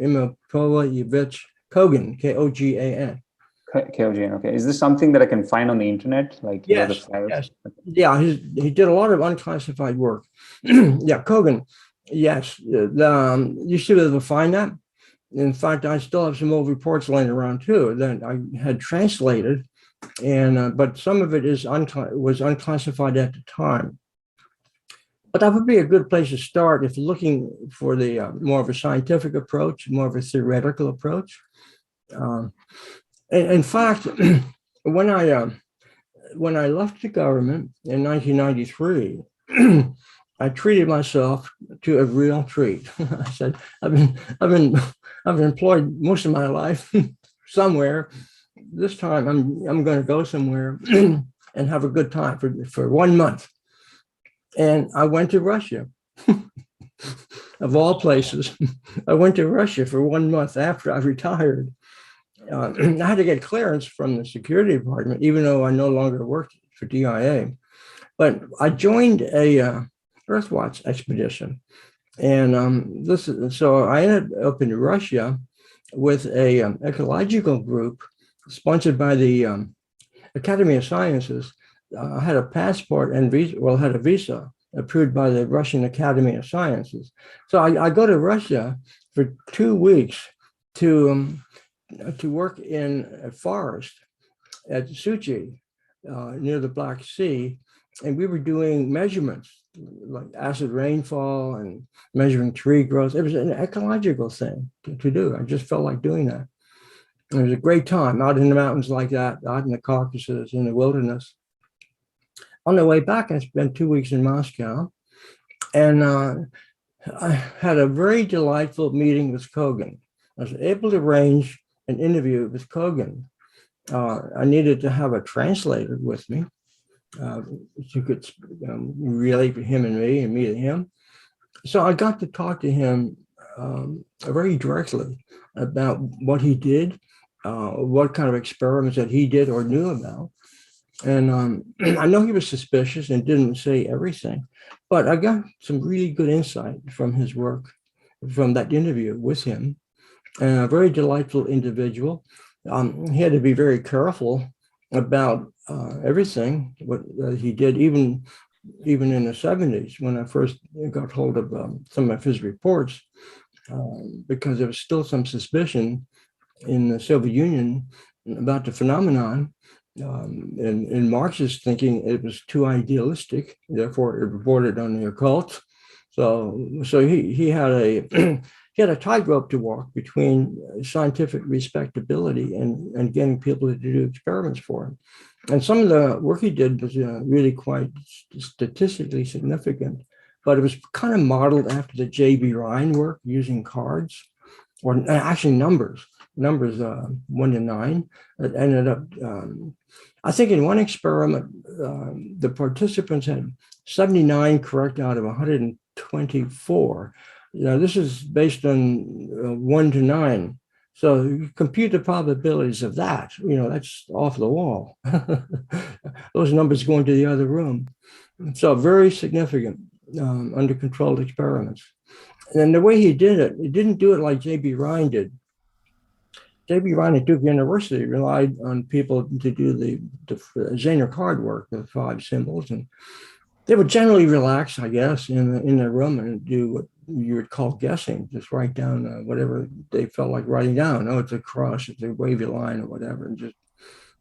Imopolaevich Kogan, Kogan. Kogan. Okay, is this something that I can find on the internet? Like yes, the files? yes, yeah. He did a lot of unclassified work. Yeah, Kogan. Yes, you should be able to find that. In fact, I still have some old reports laying around too that I had translated, and but some of it was unclassified at the time. But that would be a good place to start if you're looking for the more of a scientific approach, more of a theoretical approach. In fact, when I left the government in 1993. I treated myself to a real treat. I said, I've been employed most of my life somewhere. This time I'm going to go somewhere and have a good time for 1 month. And I went to Russia. Of all places, I went to Russia for 1 month after I retired. I had to get clearance from the security department, even though I no longer worked for DIA. But I joined a Earthwatch expedition, and so I ended up in Russia with a ecological group sponsored by the Academy of Sciences. I had a passport and had a visa approved by the Russian Academy of Sciences. So I go to Russia for 2 weeks to work in a forest at Sochi near the Black Sea. And we were doing measurements like acid rainfall and measuring tree growth. It was an ecological thing to do. I just felt like doing that. It was a great time out in the mountains like that, out in the Caucasus, in the wilderness. On the way back, I spent 2 weeks in Moscow, and I had a very delightful meeting with Kogan. I was able to arrange an interview with Kogan. I needed to have a translator with me. You could relate to him and me to him. So I got to talk to him very directly about what he did, what kind of experiments that he did or knew about. And I know he was suspicious and didn't say everything, but I got some really good insight from his work, from that interview with him. And a very delightful individual. He had to be very careful about everything what he did, even in the 70s when I first got hold of some of his reports, because there was still some suspicion in the Soviet Union about the phenomenon. In Marxist thinking, it was too idealistic, therefore it reported on the occult. So he had a he had a tightrope to walk between scientific respectability and getting people to do experiments for him. And some of the work he did was really quite statistically significant, but it was kind of modeled after the J.B. Ryan work using cards, or actually numbers 1 to 9. It ended up, I think in one experiment, the participants had 79 correct out of 124. This is based on 1 to 9. So you compute the probabilities of that, that's off the wall. Those numbers go into the other room. So very significant under controlled experiments. And the way he did it, he didn't do it like J.B. Ryan did. J.B. Ryan at Duke University relied on people to do the Zener card work, the 5 symbols. And they would generally relax, I guess, in their room and do what you would call guessing, just write down whatever they felt like writing down. Oh, it's a cross, it's a wavy line or whatever, and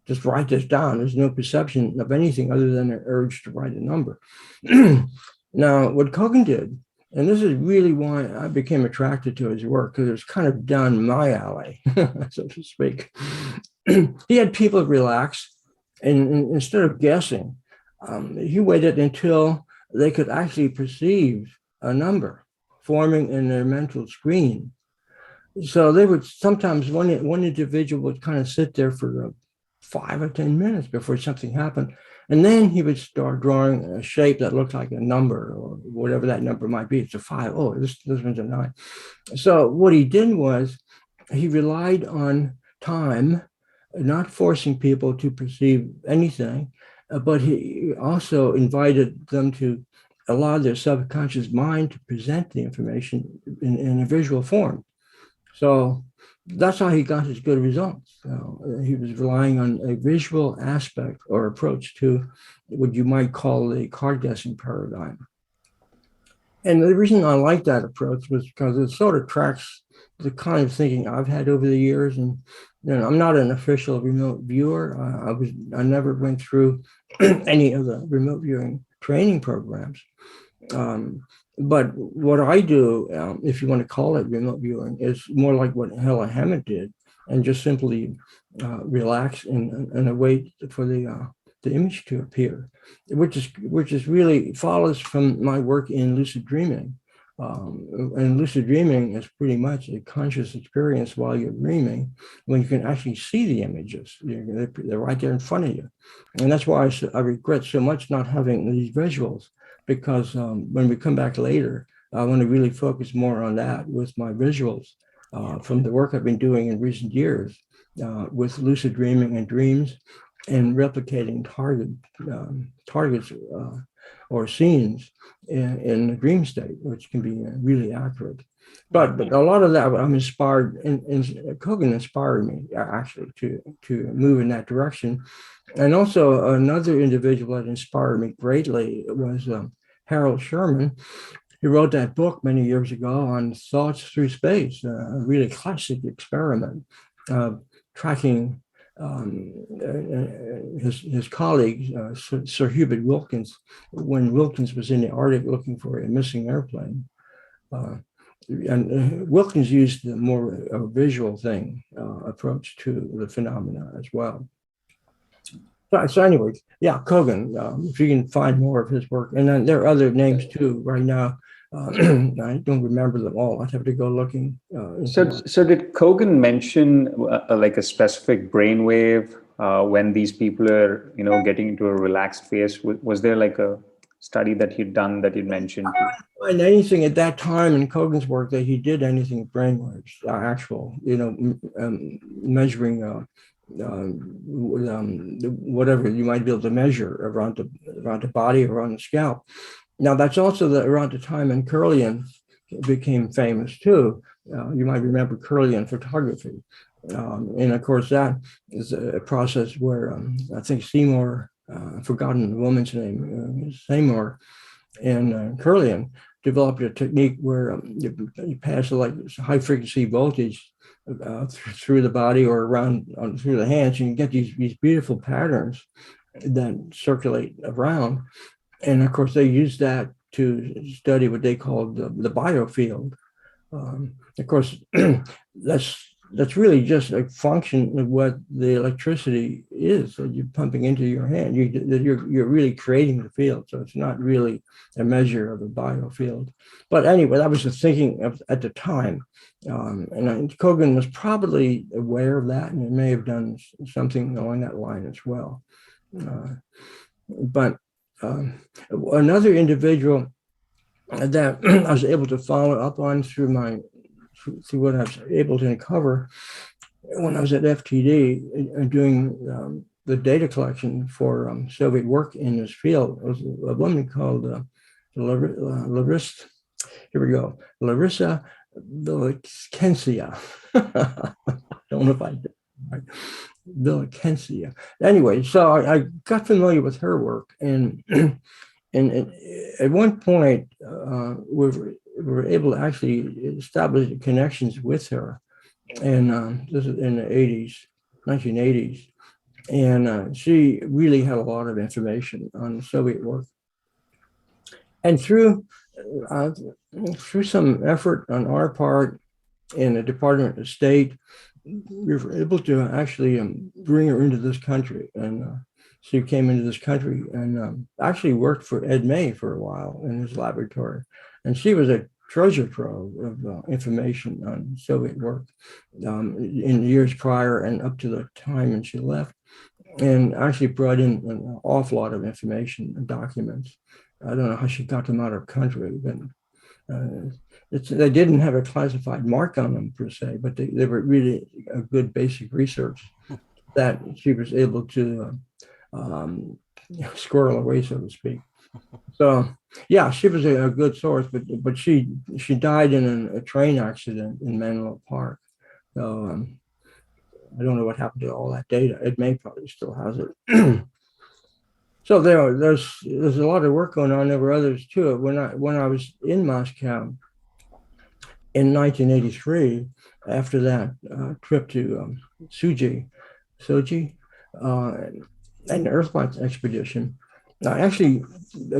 just write this down. There's no perception of anything other than an urge to write a number. Now, what Kogan did And this is really why I became attracted to his work, because it was kind of down my alley, so to speak. He had people relax, and instead of guessing, he waited until they could actually perceive a number forming in their mental screen. So they would sometimes, one individual would kind of sit there for 5 or 10 minutes before something happened. And then he would start drawing a shape that looked like a number, or whatever that number might be. It's a 5. Oh, this one's a 9. So what he did was he relied on time, not forcing people to perceive anything, but he also invited them to allow their subconscious mind to present the information in a visual form. So that's how he got his good results. He was relying on a visual aspect or approach to what you might call the card guessing paradigm. And the reason I like that approach was because it sort of tracks the kind of thinking I've had over the years. And I'm not an official remote viewer. I never went through any of the remote viewing training programs. But what I do, if you want to call it remote viewing, is more like what Helen Hammett did, and just simply relax and wait for the image to appear, which is really follows from my work in lucid dreaming. And lucid dreaming is pretty much a conscious experience while you're dreaming, when you can actually see the images. They're right there in front of you. And that's why I regret so much not having these visuals, because when we come back later, I want to really focus more on that with my visuals from the work I've been doing in recent years with lucid dreaming and dreams, and replicating targets or scenes in the dream state, which can be really accurate. But a lot of that, I'm inspired, and Kogan inspired me actually to move in that direction. And also another individual that inspired me greatly was Harold Sherman. He wrote that book many years ago on thoughts through space, a really classic experiment tracking his colleague, Sir Hubert Wilkins, when Wilkins was in the Arctic looking for a missing airplane. And Wilkins used the more visual thing approach to the phenomena as well. So anyway, yeah, Kogan, if you can find more of his work. And then there are other names too right now. I don't remember them all. I'd have to go looking. So did Kogan mention like a specific brainwave when these people are, getting into a relaxed phase? Was there like a study that he'd done that he'd mentioned? I didn't find anything at that time in Kogan's work that he did anything with brainwaves, actual, measuring whatever you might be able to measure around the body, around the scalp. Now, that's also around the time when Kirlian became famous too. You might remember Kirlian photography. And of course, that is a process where I think Seymour, I've forgotten the woman's name, Seymour and Kirlian developed a technique where you pass like high frequency voltage through the body or around through the hands, and you get these beautiful patterns that circulate around. And of course, they use that to study what they call the biofield. Of course, that's really just a function of what the electricity is that you're pumping into your hand. You're really creating the field, so it's not really a measure of a biofield. But anyway, that was the thinking at the time, and Kogan was probably aware of that, and it may have done something along that line as well. But another individual that I was able to follow up on through what I was able to uncover when I was at FTD doing the data collection for Soviet work in this field. It was a woman called Larissa. Here we go, Larissa Villekencia. Don't know if I did right. Villekencia. Anyway, so I got familiar with her work, and at one point we were able to actually establish connections with her, and this is in the 1980s, and she really had a lot of information on Soviet work. And through uh, through some effort on our part in the Department of State, we were able to actually bring her into this country. And she came into this country and actually worked for Ed May for a while in his laboratory. And she was a treasure trove of information on Soviet work in the years prior and up to the time when she left, and actually brought in an awful lot of information and documents. I don't know how she got them out of country, but they didn't have a classified mark on them per se, but they were really a good basic research that she was able to squirrel away, so to speak. So yeah, she was a good source, but she died in a train accident in Menlo Park. So I don't know what happened to all that data. It may probably still has it. So there's a lot of work going on. There were others too. When I was in Moscow in 1983, after that trip to Sochi, an Earthlight expedition, I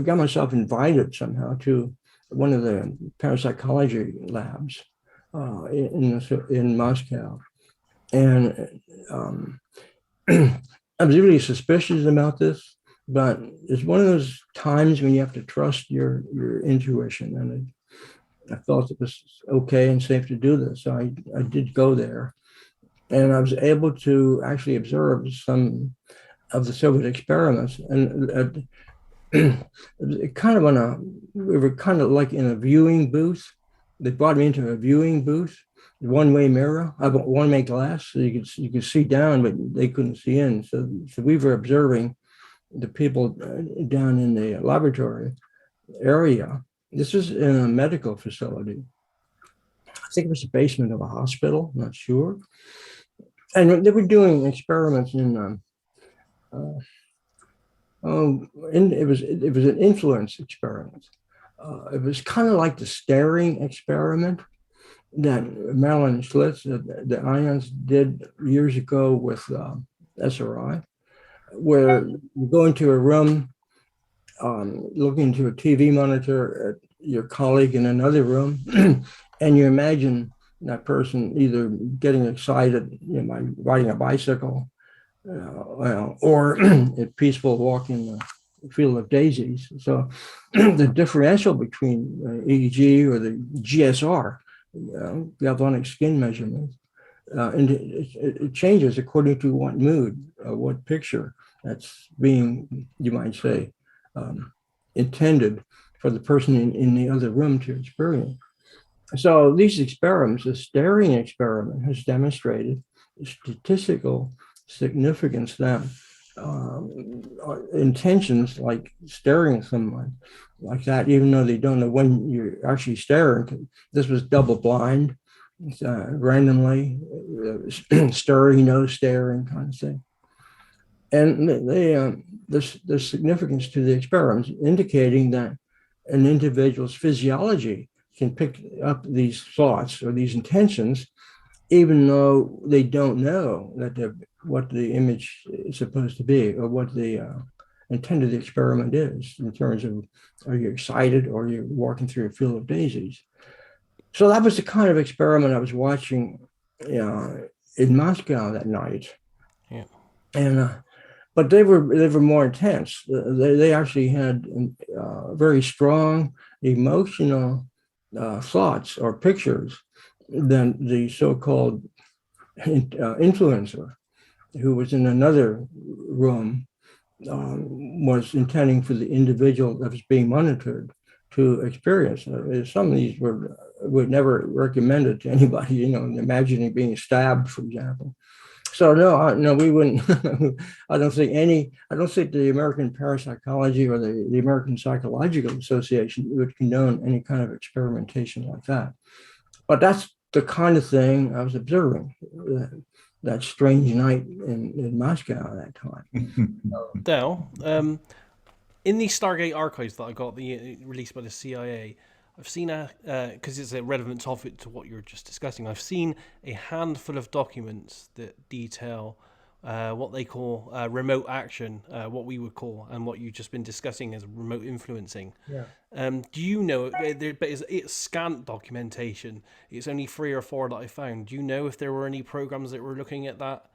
got myself invited somehow to one of the parapsychology labs in Moscow, and I was really suspicious about this, but it's one of those times when you have to trust your intuition, and I felt it was okay and safe to do this. So I did go there, and I was able to actually observe some of the Soviet experiments, and kind of we were kind of like in a viewing booth. They brought me into a viewing booth, one-way mirror, one-way glass, so you could see down, but they couldn't see in. So we were observing the people down in the laboratory area. This was in a medical facility. I think it was the basement of a hospital, I'm not sure. And they were doing experiments in it was an influence experiment. It was kind of like the staring experiment that Marilyn Schlitz, the IONS, did years ago with SRI, where you go into a room, looking into a TV monitor at your colleague in another room, and you imagine that person either getting excited by riding a bicycle, or a peaceful walk in the field of daisies. So the differential between EEG or the GSR, galvanic skin measurement, and it changes according to what mood, what picture that's being, you might say, intended for the person in the other room to experience. So these experiments, the staring experiment has demonstrated statistical significance that intentions like staring at someone like that, even though they don't know when you're actually staring, this was double blind, randomly stirring, no staring kind of thing. And there's significance to the experiments indicating that an individual's physiology can pick up these thoughts or these intentions, even though they don't know that what the image is supposed to be or what the intent of the experiment is, in terms of, are you excited or are you walking through a field of daisies? So that was the kind of experiment I was watching in Moscow that night. Yeah. And but they were more intense. They actually had very strong emotional thoughts or pictures than the so-called influencer, who was in another room, was intending for the individual that was being monitored to experience. Some of these were never recommended to anybody, imagining being stabbed, for example. So no, we wouldn't. I don't think the American Parapsychology or the American Psychological Association would condone any kind of experimentation like that. But that's the kind of thing I was observing that strange night in Moscow at that time. Dell, in the Stargate archives that I got, released by the CIA, I've seen because it's a relevant topic to what you were just discussing, I've seen a handful of documents that detail what they call remote action, what we would call, and what you've just been discussing as remote influencing. Yeah. Do you know, but it's scant documentation. It's only 3 or 4 that I found. Do you know if there were any programs that were looking at that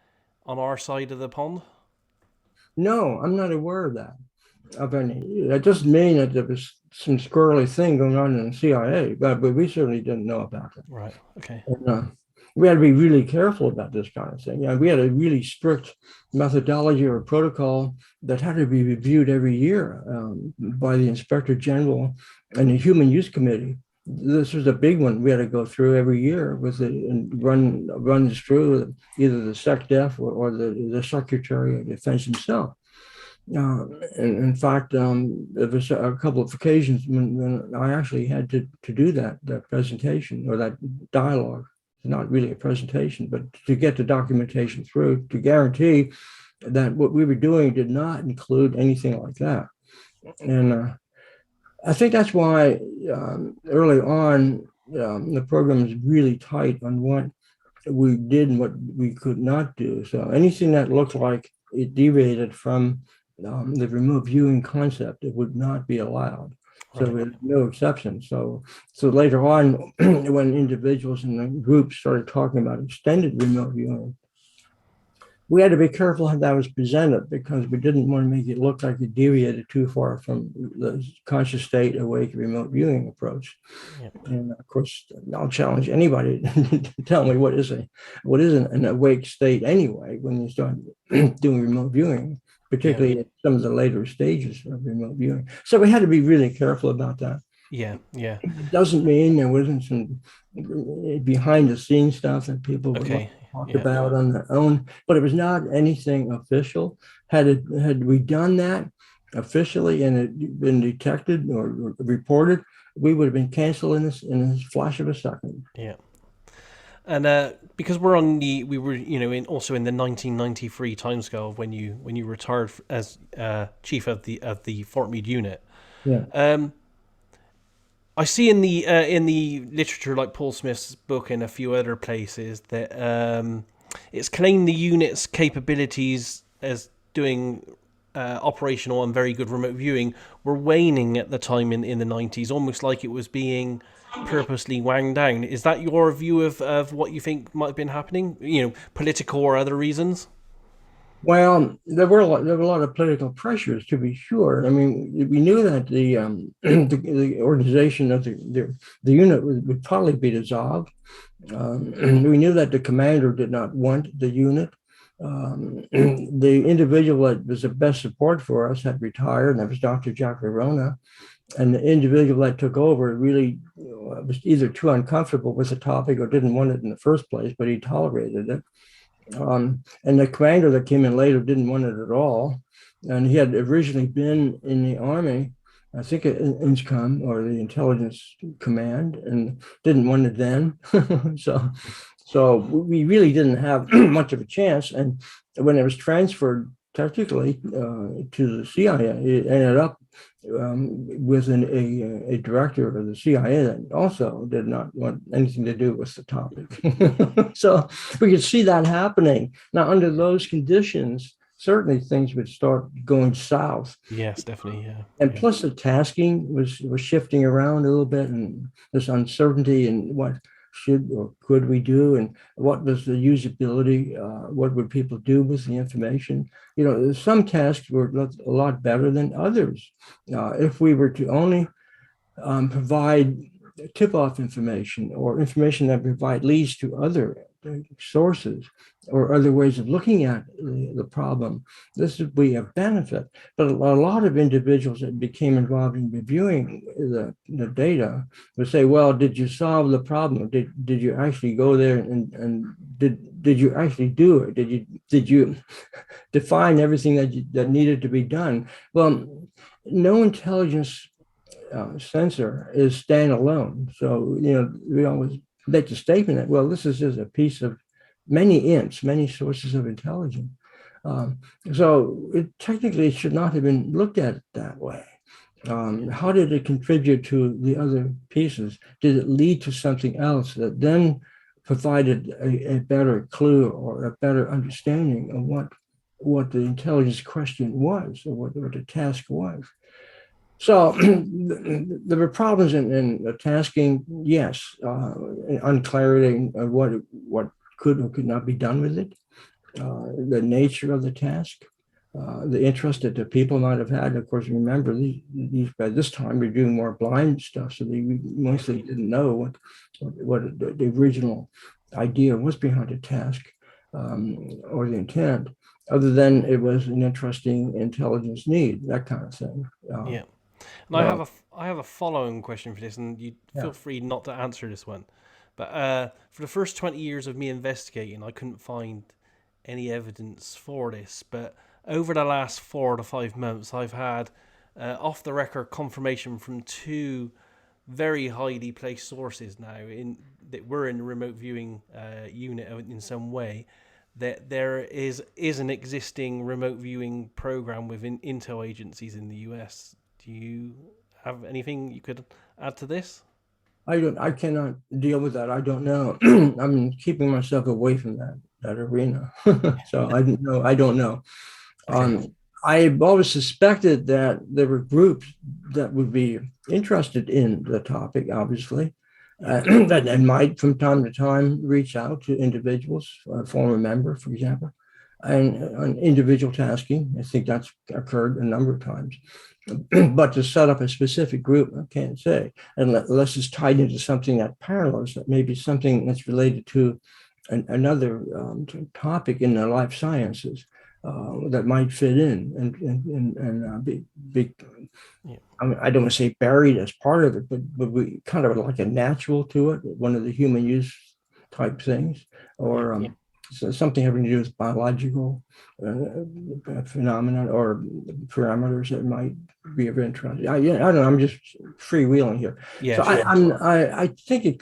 on our side of the pond? No, I'm not aware of that. Of any. That doesn't mean that there was some squirrely thing going on in the CIA, but we certainly didn't know about it. Right. Okay. And, we had to be really careful about this kind of thing. We had a really strict methodology or protocol that had to be reviewed every year by the Inspector General and the Human Use Committee. This was a big one we had to go through every year with it and runs through either the SecDef or the Secretary of Defense himself. In fact, there was a couple of occasions when I actually had to do that presentation or that dialogue. It's not really a presentation, but to get the documentation through to guarantee that what we were doing did not include anything like that. And I think that's why early on, the program is really tight on what we did and what we could not do. So anything that looked like it deviated from the remote viewing concept, it would not be allowed. So Right. with no exception. So later on, when individuals in the group started talking about extended remote viewing, we had to be careful how that was presented because we didn't want to make it look like it deviated too far from the conscious state awake remote viewing approach. Yeah. And of course, I'll challenge anybody to tell me what is an awake state anyway when you start doing remote viewing, particularly in some of the later stages of remote viewing. So we had to be really careful about that. Yeah. It doesn't mean there wasn't some behind the scenes stuff that people would Okay. talk about on their own, but it was not anything official. Had we done that officially and it been detected or reported, we would have been canceled in a flash of a second. Yeah. And because we were in also in the 1993 timescale of when you retired as chief of the Fort Meade unit. Yeah. I see in the literature, like Paul Smith's book and a few other places, that it's claimed the unit's capabilities as doing operational and very good remote viewing were waning at the time in the 90s, almost like it was being purposely wound down. Is that your view of what you think might have been happening? Political or other reasons? Well, there were a lot of political pressures, to be sure. I mean, we knew that the organization of the unit would probably be dissolved. We knew that the commander did not want the unit. The individual that was the best support for us had retired, and that was Dr. Jack Verona. And the individual that took over really was either too uncomfortable with the topic or didn't want it in the first place, but he tolerated it. And the commander that came in later didn't want it at all. And he had originally been in the Army, I think at INSCOM or the Intelligence Command, and didn't want it then. So we really didn't have much of a chance. And when it was transferred technically to the CIA, it ended up with a director of the CIA that also did not want anything to do with the topic. So we could see that happening. Now, under those conditions, certainly things would start going south. Yes, definitely, yeah. And plus the tasking was shifting around a little bit, and this uncertainty in what should or could we do, and what was the usability, what would people do with the information. Some tasks were a lot better than others. If we were to only provide tip-off information or information that provide leads to other sources or other ways of looking at the problem, this would be a benefit. But a lot of individuals that became involved in reviewing the data would say, well, did you solve the problem? Did you actually go there and did you actually do it? Did you define everything that needed to be done? Well, no intelligence sensor is standalone. So, we always make the statement that, well, this is just a piece of many sources of intelligence. So it technically should not have been looked at that way. How did it contribute to the other pieces? Did it lead to something else that then provided a better clue or a better understanding of what what the intelligence question was, or what the task was. So there were problems in the tasking, yes, unclarity of what could or could not be done with it, the nature of the task, the interest that the people might have had. Of course, remember, these by this time we're doing more blind stuff, so they mostly didn't know what the original idea was behind the task, or the intent, other than it was an interesting intelligence need, that kind of thing. Yeah. And I have a following question for this, and you feel free not to answer this one. But for the first 20 years of me investigating, I couldn't find any evidence for this. But over the last 4 to 5 months, I've had off the record confirmation from two very highly placed sources now that were in the remote viewing unit in some way, that there is an existing remote viewing program within intel agencies in the US. Do you have anything you could add to this? I cannot deal with that. I don't know. I'm keeping myself away from that arena. So I don't know. Okay. I've always suspected that there were groups that would be interested in the topic, obviously, that might from time to time reach out to individuals, a former member, for example, and on individual tasking. I think that's occurred a number of times. But to set up a specific group, I can't say, unless it's tied into something that parallels, that maybe something that's related to another topic in the life sciences that might fit in and be I mean, I don't want to say buried as part of it, but we kind of like a natural to it, one of the human use type things, or so something having to do with biological phenomena or parameters that might be of interest. I don't know. I'm just freewheeling here. Yeah, so sure. I think it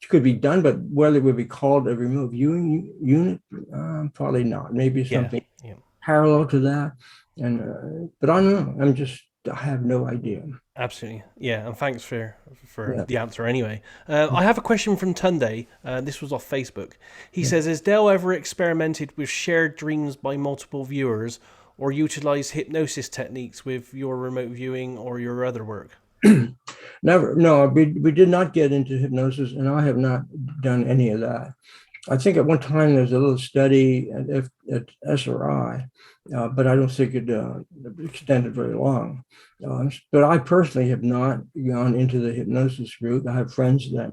could be done, but whether it would be called a remote viewing unit, probably not. Maybe something parallel to that. And but I don't know. I have no idea. Absolutely. Yeah, and thanks for the answer anyway. I have a question from Tunde. This was off Facebook. He says, has Dell ever experimented with shared dreams by multiple viewers or utilized hypnosis techniques with your remote viewing or your other work? Never. No, we did not get into hypnosis, and I have not done any of that. I think at one time there's a little study at SRI, but I don't think it extended very long. But I personally have not gone into the hypnosis group. I have friends that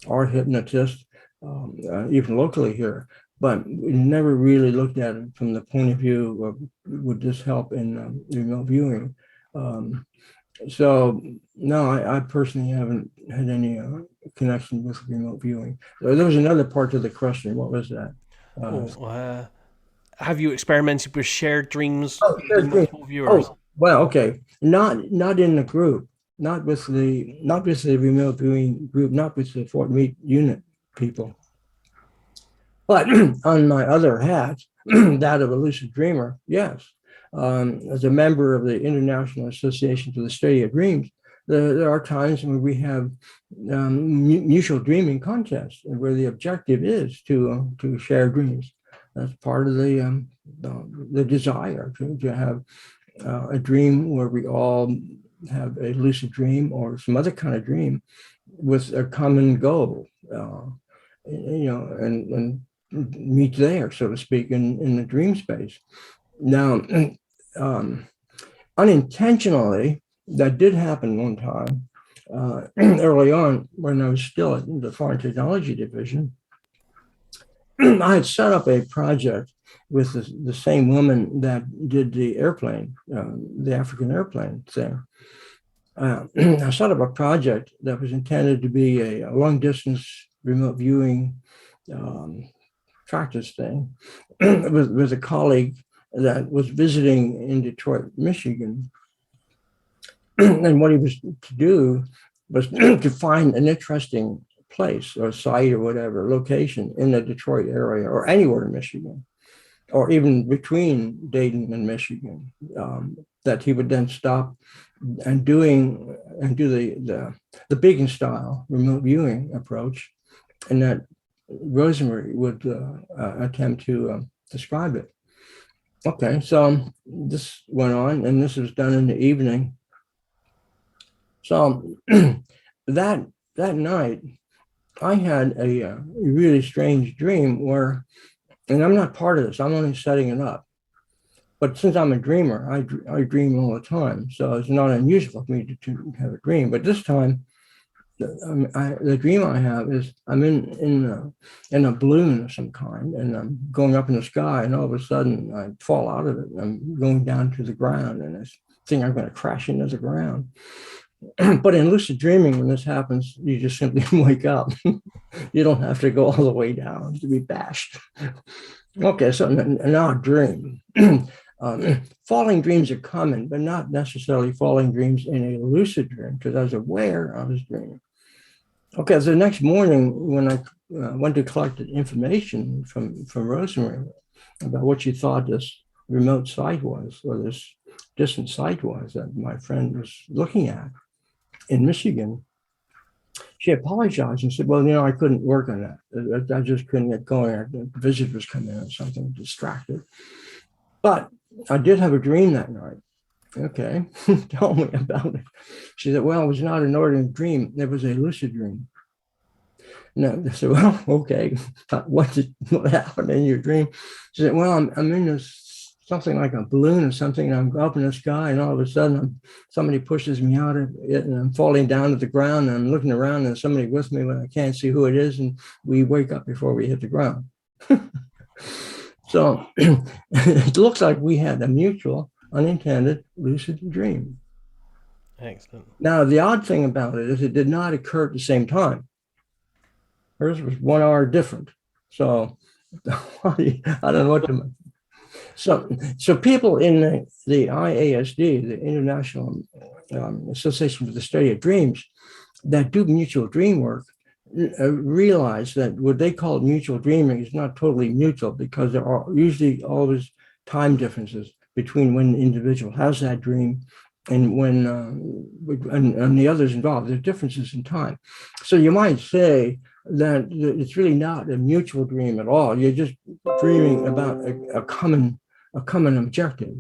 are hypnotists, even locally here, but we never really looked at it from the point of view of would this help in remote viewing. So no, I personally haven't had any connection with remote viewing. There was another part to the question. What was that? Have you experimented with shared dreams with Shared dream. multiple viewers? Well, okay, not in the group, not with the remote viewing group, not with the Fort Meade unit people, but on my other hat, that of a lucid dreamer, yes. As a member of the International Association for the Study of Dreams, there are times when we have mutual dreaming contests where the objective is to share dreams. That's part of the desire to have a dream where we all have a lucid dream or some other kind of dream with a common goal, and meet there, so to speak, in the dream space. Now, unintentionally, that did happen one time early on when I was still at the Foreign Technology Division. I had set up a project with the same woman that did the airplane, the African airplane thing. I set up a project that was intended to be a long distance remote viewing practice thing with a colleague that was visiting in Detroit, Michigan. And what he was to do was to find an interesting place or site or whatever location in the Detroit area or anywhere in Michigan, or even between Dayton and Michigan, that he would then stop and do the Beacon style remote viewing approach, and that Rosemary would attempt to describe it. Okay, so this went on, and this was done in the evening. So that night, I had a really strange dream where, and I'm not part of this, I'm only setting it up. But since I'm a dreamer, I dream all the time. So it's not unusual for me to have a dream. But this time, the dream I have is I'm in a balloon of some kind, and I'm going up in the sky, and all of a sudden I fall out of it, and I'm going down to the ground, and I think I'm going to crash into the ground. But in lucid dreaming, when this happens, you just simply wake up. You don't have to go all the way down to be bashed. Okay, so now a dream. Falling dreams are common, but not necessarily falling dreams in a lucid dream, because I was aware I was dreaming. Okay, so the next morning, when I went to collect information from Rosemary about what she thought this remote site was, or this distant site was that my friend was looking at in Michigan, she apologized and said, well, I couldn't work on that. I just couldn't get going. Visitors come in or something, distracted. But I did have a dream that night. Okay, tell me about it. She said, well, it was not an ordinary dream. It was a lucid dream. No, I said, well, okay. What happened in your dream? She said, well, I'm in this something like a balloon or something, and I'm up in the sky, and all of a sudden somebody pushes me out of it, and I'm falling down to the ground, and I'm looking around, and there's somebody with me, but I can't see who it is, and we wake up before we hit the ground. So it looks like we had a mutual, unintended lucid dream. Excellent. Now, the odd thing about it is it did not occur at the same time. Hers was 1 hour different. So I don't know what to. So people in the IASD, the International Association for the Study of Dreams, that do mutual dream work, realize that what they call mutual dreaming is not totally mutual, because there are usually always time differences between when the individual has that dream and when and the others involved. There are differences in time. So you might say that it's really not a mutual dream at all. You're just dreaming about a common objective,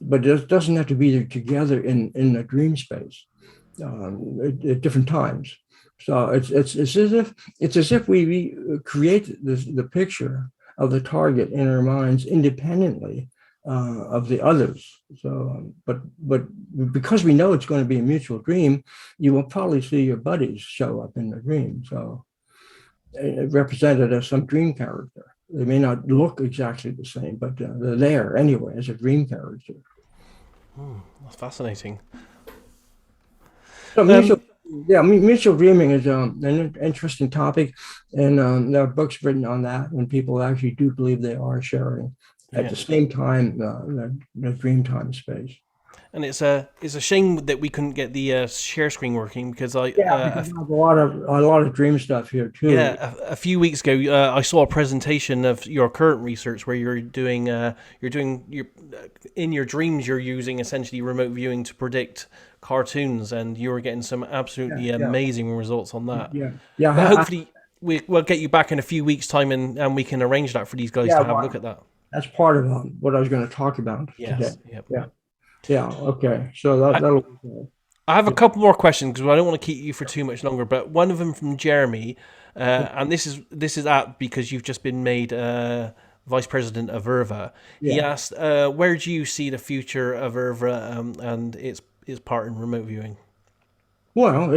but it doesn't have to be together in a dream space at different times. So it's as if we create the picture of the target in our minds independently of the others. So, but because we know it's going to be a mutual dream, you will probably see your buddies show up in the dream. So, represented as some dream character. They may not look exactly the same, but they're there anyway as a dream character. That's fascinating. So mutual dreaming is an interesting topic, and there are books written on that, and people actually do believe they are sharing at the same time the dream time space. And it's a shame that we couldn't get the share screen working, because because I have a lot of dream stuff here too. Yeah, a few weeks ago, I saw a presentation of your current research where you're in your dreams, you're using essentially remote viewing to predict cartoons, and you were getting some absolutely amazing results on that. Yeah. But hopefully we'll get you back in a few weeks' time, and we can arrange that for these guys to have a look at that. That's part of what I was going to talk about today. Yeah. Okay. So that'll. I have a couple more questions because I don't want to keep you for too much longer. But one of them from Jeremy, and this is apt because you've just been made vice president of Irva. He asked, "Where do you see the future of Irva and its part in remote viewing?" Well,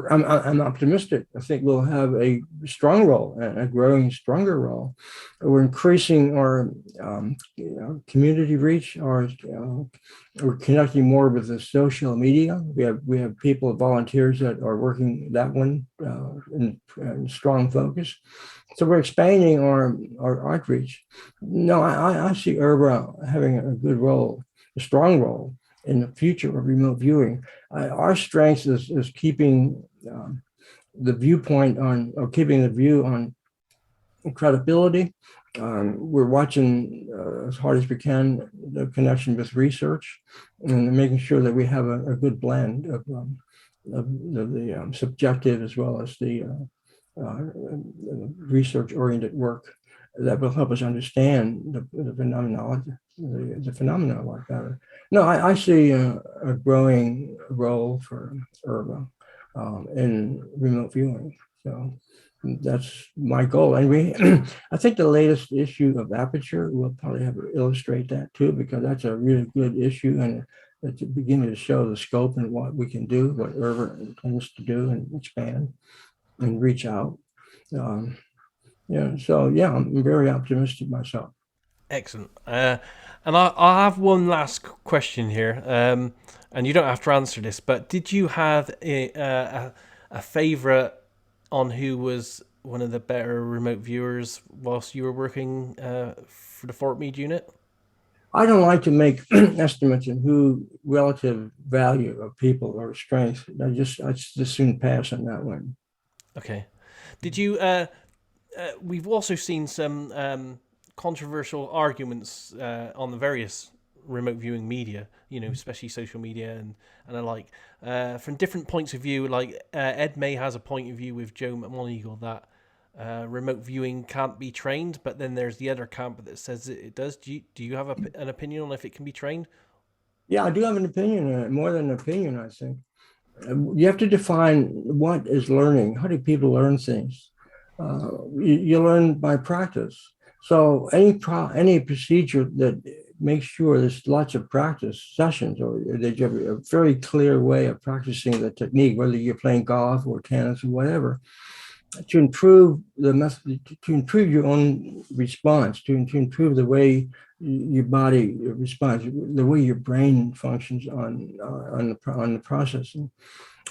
I'm optimistic. I think we'll have a strong role, a growing stronger role. We're increasing our community reach. We're connecting more with the social media. We have people, volunteers that are working that one in strong focus. So we're expanding our outreach. No, I see Irva having a good role, a strong role in the future of remote viewing. Our strength is keeping the viewpoint on, or keeping the view on credibility. We're watching as hard as we can the connection with research, and making sure that we have a good blend of the subjective as well as the research-oriented work. that will help us understand the phenomenology, the phenomena a lot better. No, I see a growing role for Irva in remote viewing. So that's my goal. And I think the latest issue of Aperture will probably have to illustrate that too, because that's a really good issue, and it's beginning to show the scope and what we can do, what Irva intends to do, and expand and reach out. So I'm very optimistic myself. Excellent. And I have one last question here, and you don't have to answer this, but did you have a favorite on who was one of the better remote viewers whilst you were working for the Fort Meade unit? I don't like to make estimates in who relative value of people or strength. I just soon pass on that one. Okay. Did you? We've also seen some controversial arguments on the various remote viewing media, especially social media and the like, from different points of view. Like Ed May has a point of view with Joe McMoneagle that remote viewing can't be trained, but then there's the other camp that says it does. Do you have an opinion on if it can be trained? Yeah, I do have an opinion, more than an opinion, I think. You have to define what is learning. How do people learn things? You learn by practice. So any procedure that makes sure there's lots of practice sessions, or that you have a very clear way of practicing the technique, whether you're playing golf or tennis or whatever, to improve the method, to improve your own response, to improve the way your body responds, the way your brain functions on the processing.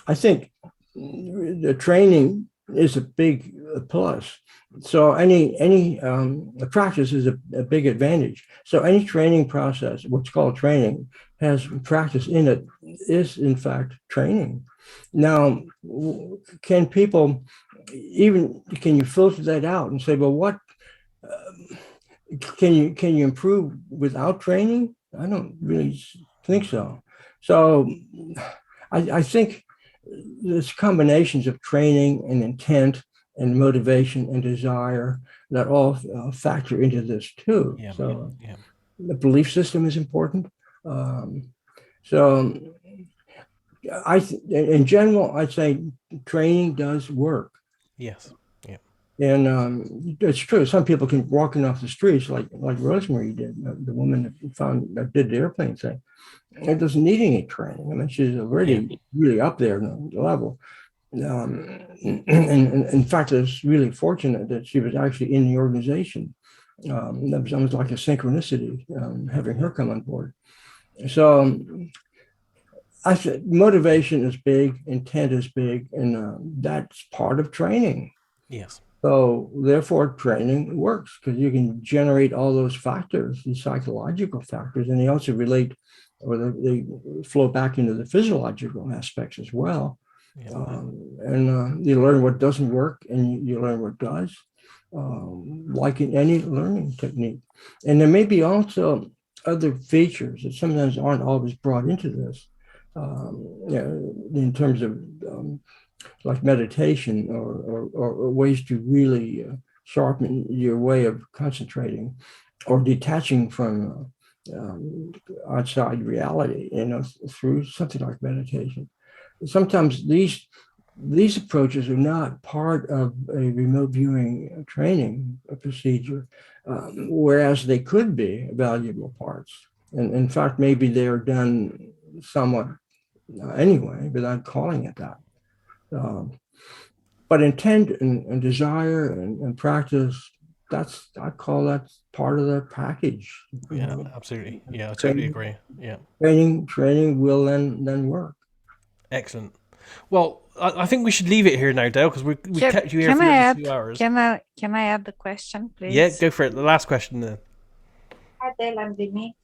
I think the training is a big plus. So any practice is a big advantage. So any training process, what's called training, has practice in it, is in fact training. Now, can you filter that out and say, well, what can you improve without training? I don't really think so. So I think there's combinations of training and intent and motivation and desire that all factor into this too. The belief system is important. In general, I'd say training does work. Yes. Yeah. And it's true. Some people can walking off the streets like Rosemary did, the woman that did the airplane thing. It doesn't need any training. I mean, she's already really up there in the level. And in fact, it's really fortunate that she was actually in the organization. That was almost like a synchronicity, having her come on board. So I said motivation is big, intent is big, and that's part of training. Yes. So therefore, training works because you can generate all those factors, these psychological factors, and they also relate, or they flow back into the physiological aspects as well. And you learn what doesn't work, and you learn what does, like in any learning technique. And there may be also other features that sometimes aren't always brought into this, in terms of like meditation or ways to really sharpen your way of concentrating or detaching from outside reality, through something like meditation. Sometimes these approaches are not part of a remote viewing training procedure, whereas they could be valuable parts. And in fact, maybe they're done somewhat anyway, without calling it that. But intent and desire and practice, I call that part of the package. Yeah, absolutely. Yeah, I totally agree. Yeah. Training will then work. Excellent. Well, I think we should leave it here now, Dale, because we kept you here for nearly 2 hours. Can I add the question, please? Yeah, go for it. The last question then. Hi, Dale and Dimi.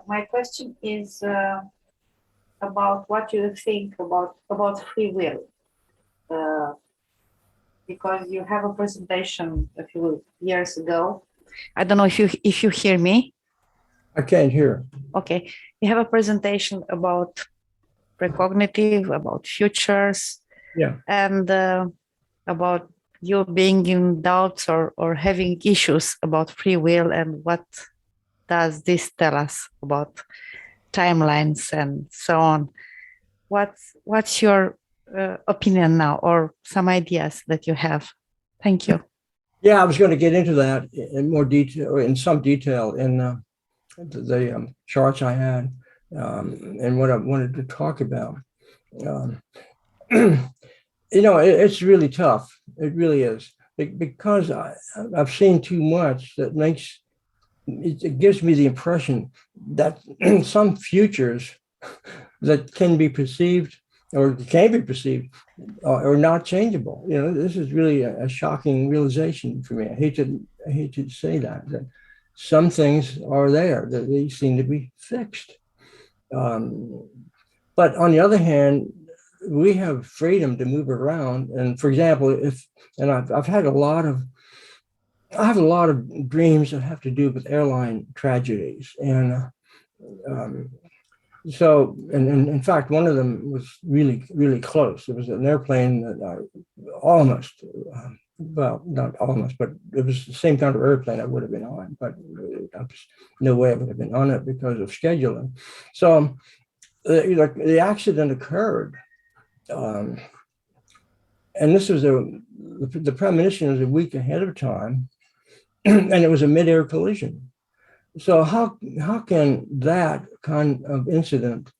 My question is about what you think about free will. Because you have a presentation a few years ago. I don't know if you hear me. I can't hear. Okay. You have a presentation about precognitive, about futures, and about you being in doubts or having issues about free will, and what does this tell us about timelines and so on? What's your opinion now, or some ideas that you have? Thank you. Yeah, I was going to get into that in more detail, in some detail, in the charts I had, and what I wanted to talk about. It's really tough. It really is, because I've seen too much that makes it gives me the impression that some futures that can be perceived or can be perceived are not changeable. This is really a shocking realization for me. I hate to say that some things are there, that they seem to be fixed. But on the other hand, we have freedom to move around. And for example, I've had I have a lot of dreams that have to do with airline tragedies. And so in fact, one of them was really, really close. It was an airplane that I almost, well, not almost, but it was the same kind of airplane I would have been on, but no way I would have been on it because of scheduling. So the accident occurred. And this was the premonition was a week ahead of time, and it was a mid-air collision. So how can that kind of incident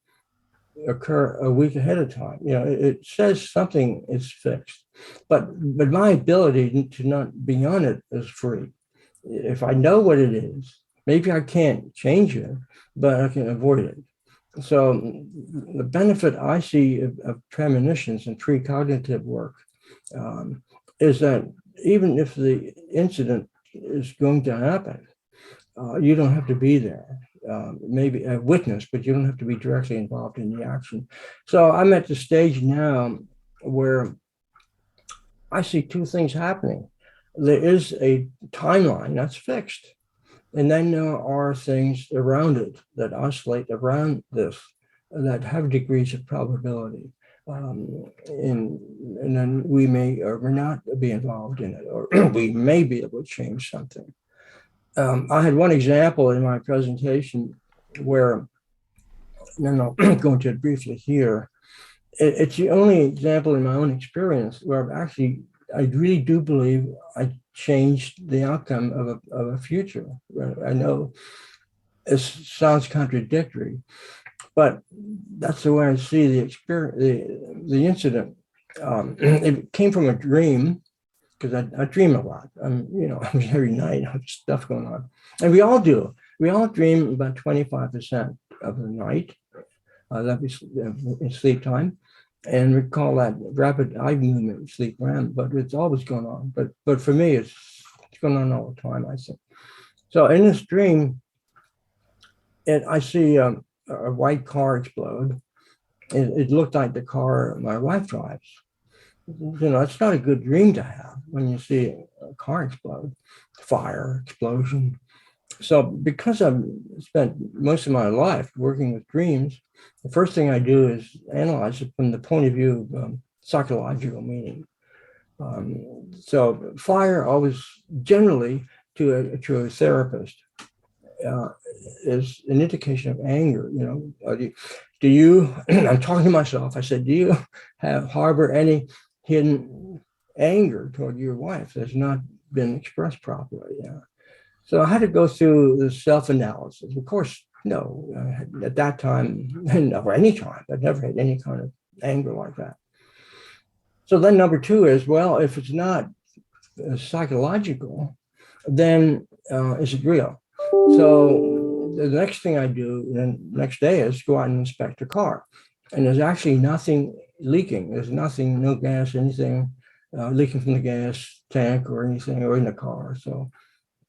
occur a week ahead of time? It says something is fixed, but my ability to not be on it is free. If I know what it is, maybe I can't change it, but I can avoid it. So the benefit I see of premonitions and precognitive work is that even if the incident is going to happen, you don't have to be there. Maybe a witness, but you don't have to be directly involved in the action. So I'm at the stage now where I see two things happening. There is a timeline that's fixed. And then there are things around it that oscillate around this that have degrees of probability. And then we may or may not be involved in it, or we may be able to change something. I had one example in my presentation where, and I'll go into it briefly here. It's the only example in my own experience where I really do believe I changed the outcome of a future. I know it sounds contradictory, but that's the way I see the experience, the incident. It came from a dream, because I dream a lot. Every night I have stuff going on, and we all do. We all dream about 25% of the night. That is in sleep time. And we call that rapid eye movement, sleep REM, but it's always going on. But for me, it's going on all the time, I think. So in this dream, I see a white car explode. It looked like the car my wife drives. It's not a good dream to have when you see a car explode, fire, explosion. So because I've spent most of my life working with dreams, the first thing I do is analyze it from the point of view of psychological meaning. So fire always generally to a therapist is an indication of anger. Do you, I'm talking to myself, I said, do you harbor any hidden anger toward your wife that's not been expressed properly? So I had to go through the self-analysis. Of course, no, at that time, or any time, I'd never had any kind of anger like that. So then number two is, well, if it's not psychological, then is it real? So the next thing I do the next day is go out and inspect the car. And there's actually nothing leaking. There's nothing, no gas, anything leaking from the gas tank or anything, or in the car. So,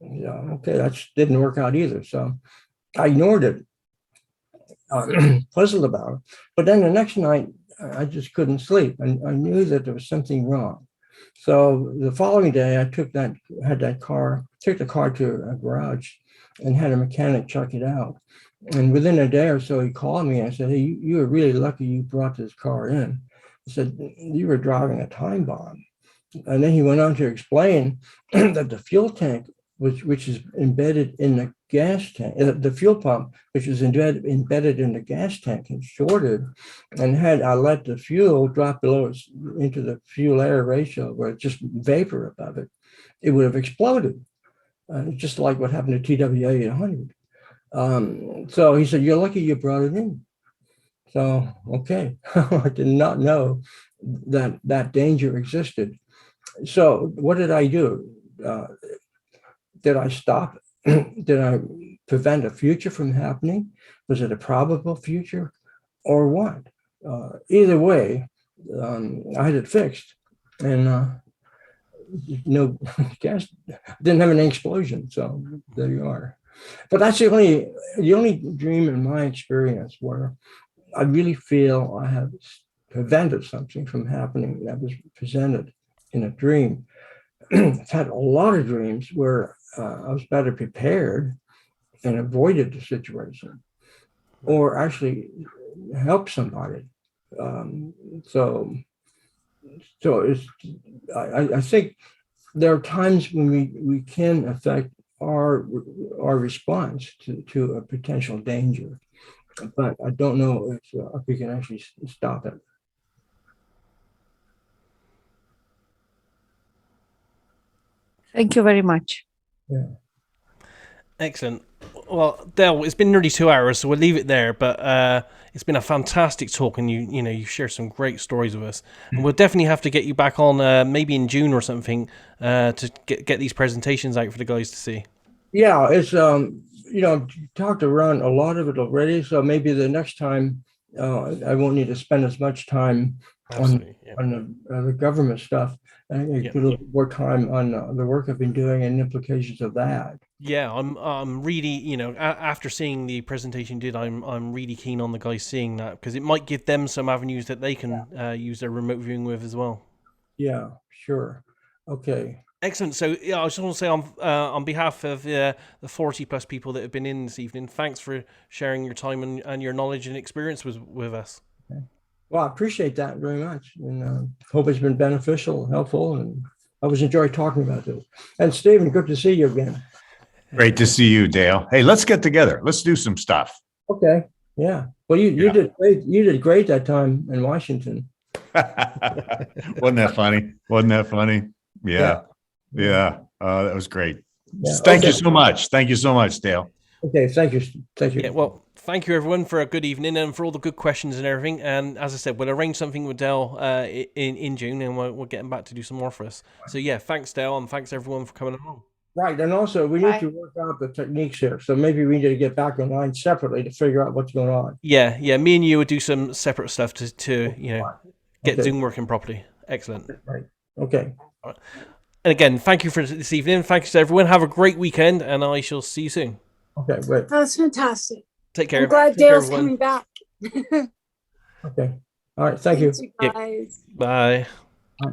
okay, that didn't work out either. So I ignored it, puzzled about it. But then the next night, I just couldn't sleep. And I knew that there was something wrong. So the following day, I took the car to a garage and had a mechanic check it out. And within a day or so, he called me and said, "Hey, you were really lucky you brought this car in." He said, "You were driving a time bomb." And then he went on to explain that the fuel tank, which is embedded in the gas tank, the fuel pump, which was embedded in the gas tank, had shorted, and had I let the fuel drop below into the fuel air ratio, where it's just vapor above it, it would have exploded, just like what happened to TWA 800. So he said, "You're lucky you brought it in." So, okay, I did not know that danger existed. So what did I do? Did I stop? Did I prevent a future from happening? Was it a probable future or what? Either way, I had it fixed, and no gas, didn't have any explosion. So there you are. But that's the only dream in my experience where I really feel I have prevented something from happening that was presented in a dream. I've had a lot of dreams where I was better prepared and avoided the situation, or actually helped somebody. So it's, I think there are times when we can affect our response to a potential danger, but I don't know if we can actually stop it. Thank you very much. Yeah. Excellent. Well, Del, it's been nearly 2 hours, so we'll leave it there. But it's been a fantastic talk, and you shared some great stories with us. And we'll definitely have to get you back on maybe in June or something to get these presentations out for the guys to see. Yeah, it's talked around a lot of it already, so maybe the next time I won't need to spend as much time on the government stuff. And put a little more time on the work I've been doing and implications of that. Yeah, I'm really, after seeing the presentation you did, I'm really keen on the guys seeing that, because it might give them some avenues that they can use their remote viewing with as well. Yeah, sure. Okay. Excellent. So yeah, I just want to say on behalf of the 40 plus people that have been in this evening, thanks for sharing your time and your knowledge and experience with us. Okay. Well, I appreciate that very much, and hope it's been beneficial, helpful, and I always enjoy talking about this. And Stephen, good to see you again. Great to see you, Dale. Hey, let's get together. Let's do some stuff. Okay. Yeah. Well, you did great. You did great that time in Washington. Wasn't that funny? Wasn't that funny? Yeah. That was great. Yeah. Thank you so much. Thank you so much, Dale. Okay. Thank you. Thank you. Yeah, well, thank you everyone for a good evening and for all the good questions and everything. And as I said, we'll arrange something with Dale in June, and we'll get him back to do some more for us. So yeah, thanks Dale, and thanks everyone for coming along. Right, and also we need to work out the techniques here. So maybe we need to get back online separately to figure out what's going on. Yeah, me and you would do some separate stuff to get Zoom working properly. Excellent. Right. Okay. All right. And again, thank you for this evening. Thanks to everyone. Have a great weekend, and I shall see you soon. Okay, great. That was fantastic. Take care. I'm glad Dale's coming back. Okay. All right. Thank you. Thanks, you guys. Bye. Bye.